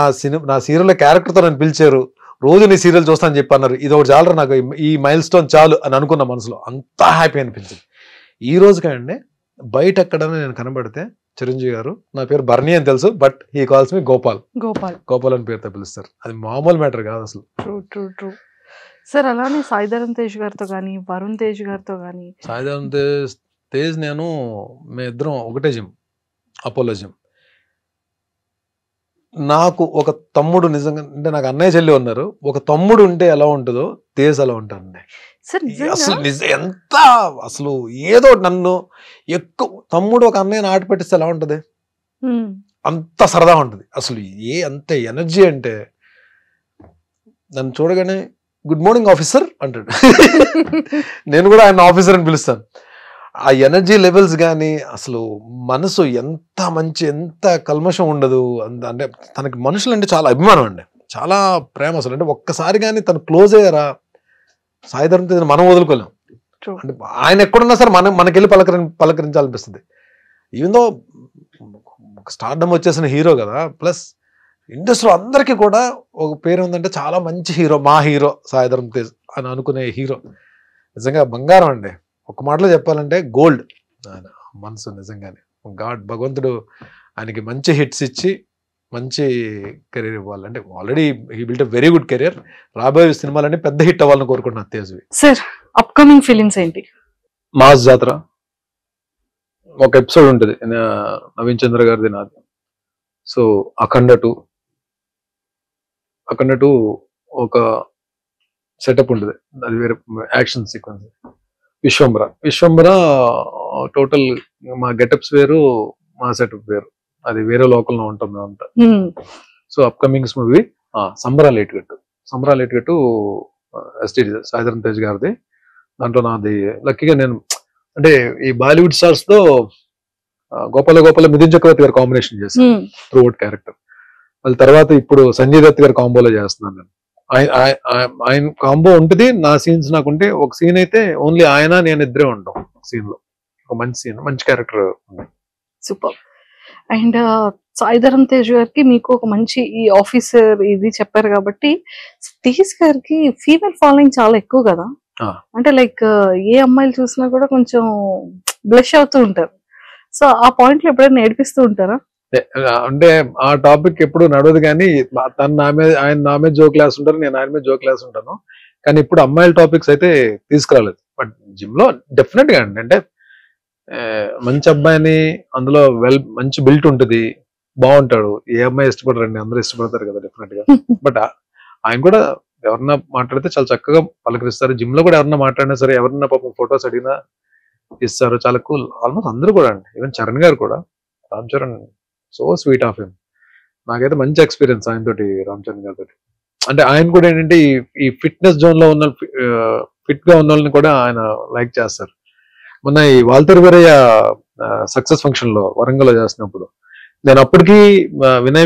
సీరియల్ క్యారెక్టర్తో నన్ను పిలిచారు, రోజు నీ సీరియల్ చూస్తా అని చెప్పి అన్నారు. ఇది ఒకటి చాలరా నాకు, ఈ మైల్ స్టోన్ చాలు అని అనుకున్న మనసులో. అంతా హ్యాపీ అనిపించింది. ఈ రోజు కండి బయట ఎక్కడైనా నేను కనబడితే చిరంజీవి గారు నా పేరు బర్నీ అని తెలుసు, బట్ హీ కాల్స్ మీ గోపాల్ అని పేరుతో పిలుస్తారు. అది మామూలు మ్యాటర్ కాదు అసలు. True sir. అలానే సాయిధరమ్ తేజ్ గారితో కానీ, వరుణ్ తేజ్ గారితో కానీ. సాయిధరమ్ తేజ్ నేను, మేమిద్దరం ఒకటే జిమ్. Apollo gym. నాకు ఒక తమ్ముడు నిజంగా, అంటే నాకు అన్నయ్య చెల్లి ఉన్నారు, ఒక తమ్ముడు ఉంటే ఎలా ఉంటుందో తేజ్ అలా ఉంటానండి. అసలు ఎంత అసలు ఏదో నన్ను ఎక్కువ తమ్ముడు ఒక అన్నయ్యని ఆట పెట్టిస్తే ఎలా ఉంటుంది, అంత సరదా ఉంటుంది. అసలు అంత ఎనర్జీ అంటే నన్ను చూడగానే గుడ్ మార్నింగ్ ఆఫీసర్ అంటాడు. నేను కూడా ఆయన ఆఫీసర్ అని పిలుస్తాను. ఆ ఎనర్జీ లెవెల్స్ కానీ అసలు మనసు ఎంత మంచి, ఎంత కల్మషం ఉండదు. అంటే తనకి మనుషులు అంటే చాలా అభిమానం అండి, చాలా ప్రేమ. అసలు అంటే ఒక్కసారి కానీ తను క్లోజ్ అయ్యారా సాయి ధరమ్ తేజ్ మనం వదులుకోలేం. అంటే ఆయన ఎక్కడున్నా సరే మనకెళ్ళి పలకరించాలనిపిస్తుంది. ఈవెన్ దో స్టార్డమ్ వచ్చేసిన హీరో కదా, ప్లస్ ఇండస్ట్రీలో అందరికీ కూడా ఒక పేరు ఉందంటే చాలా మంచి హీరో, మా హీరో సాయి ధరమ్ తేజ్ అని అనుకునే హీరో నిజంగా బంగారం అండి. ఒక మాటలో చెప్పాలంటే గోల్డ్ ఆయన మనసు. నిజంగానే భగవంతుడు ఆయనకి మంచి హిట్స్ ఇచ్చి మంచి కెరీర్ ఇవ్వాలి. అంటే already he built a very good career. రాబోయే సినిమాలన్నీ పెద్ద హిట్ అవ్వాలని కోరుకుంటున్నాను తేజ్వి. సార్ అప్కమింగ్ ఫిలిమ్స్ ఏంటి? మాస్ జాతర ఒక ఎపిసోడ్ ఉంటుంది నవీన్ చంద్ర గారిది, నాది. సో అఖండ 2 ఒక సెటప్ ఉంటుంది, అది వేరే యాక్షన్ సీక్వెన్స్. విశ్వంబర టోటల్ మా గెటప్స్ వేరు, మా సెటప్ వేరు, అది వేరే లోకల్లో ఉంటాం మేమంతా. సో అప్కమింగ్స్ మూవీ సంబరాలు ఏటుగట్టు ఎస్టీడీ సాయి ధరమ్ తేజ్ గారిది. దాంట్లో నాది లక్కీగా నేను అంటే ఈ బాలీవుడ్ స్టార్స్ తో గోపాల మిథున్ చక్రవర్తి గారు కాంబినేషన్ చేశాను త్రూ అవుట్ క్యారెక్టర్. మళ్ళీ తర్వాత ఇప్పుడు సంజయ్ దత్ గారు కాంబోలో చేస్తున్నాను నేను. ఆయన కాంబో ఉంటుంది, నా సీన్స్ నాకుంటే. ఒక సీన్ అయితే ఓన్లీ ఆయన నేను ఇద్దరే ఉంటాం సీన్ లో. ఒక మంచి సీన్, మంచి character. Super. And Sai Dharam Tej గారికి మీకు ఒక మంచి ఈ ఆఫీసర్ ఇది చెప్పారు కాబట్టి, తేజ్ గారికి ఫీమేల్ ఫాలోయింగ్ చాలా ఎక్కువ కదా. అంటే లైక్ ఏ అమ్మాయిలు చూసినా కూడా కొంచెం బ్లష్ అవుతూ ఉంటారు. సో ఆ పాయింట్ లో ఎప్పుడైనా నేర్పిస్తూ ఉంటారా? అంటే ఆ టాపిక్ ఎప్పుడు నడవదు, కానీ ఆయన నా మీద జోక్ క్లాస్ ఉంటారు, నేను ఆయన మీద జోక్ క్లాస్ ఉంటాను. కానీ ఇప్పుడు అమ్మాయిల టాపిక్స్ అయితే తీసుకురాలేదు. బట్ జిమ్ లో డెఫినెట్ గా అండి, అంటే మంచి అబ్బాయిని, అందులో మంచి బిల్ట్ ఉంటుంది, బాగుంటాడు. ఏ అమ్మాయి ఇష్టపడరండి, అందరూ ఇష్టపడతారు కదా డెఫినెట్ గా. బట్ ఆయన కూడా ఎవరన్నా మాట్లాడితే చాలా చక్కగా పలకరిస్తారు. జిమ్ లో కూడా ఎవరన్నా మాట్లాడినా సరే, ఎవరన్నా పాపం ఫొటోస్ అడిగినా ఇస్తారు, చాలా కూల్. ఆల్మోస్ట్ అందరూ కూడా అండి, ఈవెన్ చరణ్ గారు కూడా, Ram Charan so sweet of him. నాకైతే మంచి ఎక్స్పీరియన్స్ ఆయనతోటి, రామ్ చరణ్ గారితో. అంటే ఆయన కూడా ఏంటంటే ఈ ఫిట్నెస్ జోన్ లో ఉన్న ఫిట్ గా ఉన్న వాళ్ళని కూడా ఆయన లైక్ చేస్తారు. మొన్న ఈ వాల్తేరు వీరయ్య సక్సెస్ ఫంక్షన్ లో వరంగల్ లో చేసినప్పుడు నేను అప్పటికి వినయ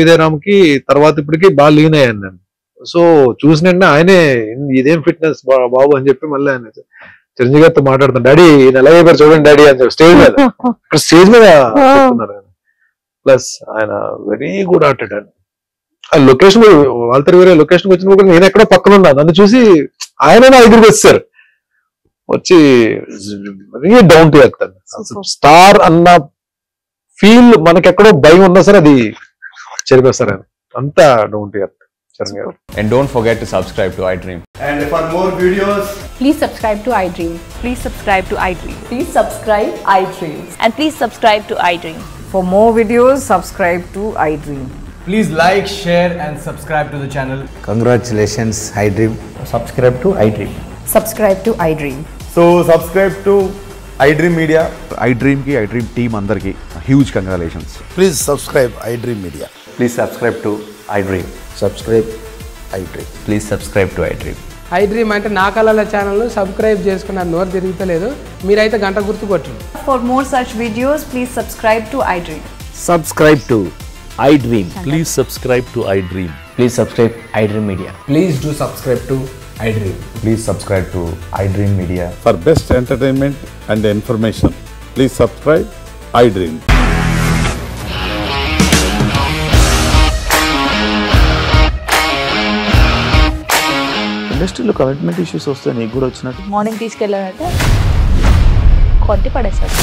విధేయరామ్కి తర్వాత ఇప్పటికి బాగా లీన్ అయ్యాను నేను. సో చూసినంటే ఆయనే ఇదేం ఫిట్నెస్ బాబు అని చెప్పి మళ్ళీ ఆయన చిరంజీవి గారితో మాట్లాడుతాను, డాడీ ఈయన ఎలా అయిపోయారు చూడండి డాడీ అని చెప్పి స్టేజ్ మీద చెప్తున్నారు ఆయన. ప్లస్ ఆయన వెరీ గుడ్ ఆర్టెడ్ అండి. ఆ లొకేషన్ వాల్తేరు వీరయ్య లొకేషన్ వచ్చినప్పుడు నేను ఎక్కడో పక్కన ఉన్నా, నన్ను చూసి ఆయన నా ఎదురుకి వచ్చారు, వచ్చి వెరీ డౌన్ టు ఎర్త్ అండి. స్టార్ అన్న ఫీల్ మనకెక్కడో భయం ఉన్నా సరే అది చెరిపేస్తారు ఆయన, అంతా down to earth. And don't forget to subscribe to iDream. And for more videos, please subscribe to iDream. Please subscribe to iDream. Please subscribe iDream. And please subscribe to iDream. For more videos, subscribe to iDream. please like, share and subscribe to the channel. Congratulations, iDream. Subscribe to iDream. Subscribe to iDream. So subscribe to iDream Media. iDream ki iDream team andarki huge congratulations. Please subscribe iDream Media. Please subscribe to iDream. Subscribe iDream. Please subscribe to iDream. iDream అంటే నా కళల ఛానల్ సబ్స్క్రైబ్ చేసుకున్న నోరు తిరుగుతలేదు, మీరైతే గంట గుర్తు కొట్టండి. For more such videos, please subscribe to iDream. Subscribe to iDream. Please subscribe to iDream. Please subscribe iDream Media. Please do subscribe to iDream. Please subscribe to iDream Media. For best entertainment and information, please subscribe iDream. ఇండస్ట్రీలో కమిట్మెంట్ ఇష్యూస్ వస్తే నీకు కూడా వచ్చినట్టు? మార్నింగ్ తీసుకెళ్ళాలంటే కొట్టి పడేసాడు.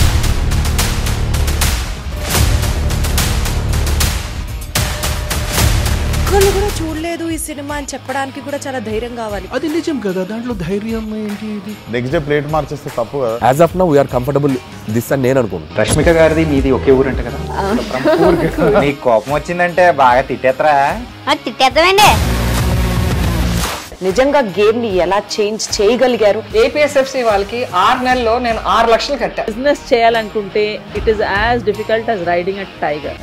ఒక్కళ్ళు కూడా చూడలేదు ఈ సినిమా అని చెప్పడానికి కూడా చాలా ధైర్యం కావాలి. అది నిజం కదా, దాంట్లో ధైర్యం ఏంటి? ఇది నెక్స్ట్ డే ప్లేట్ మార్చేస్తే తప్పు కదా. As of now we are comfortable this అని నేను అనుకుంటున్నాను. రష్మిక గారిది మీది ఒకే ఊరు అంట కదా? నీకు కోపం వచ్చిందంటే బాగా తిట్టేత్తరా? తిట్టేద్దామండి. నిజంగా గేమ్ ని ఎలా చేంజ్ చేయగలిగారు? ఏపీఎస్ఎఫ్సి వాళ్ళకి 6 నెలల్లో నేను 6 లక్షలు కట్టా. బిజినెస్ చేయాలనుకుంటే it is as difficult as riding a tiger.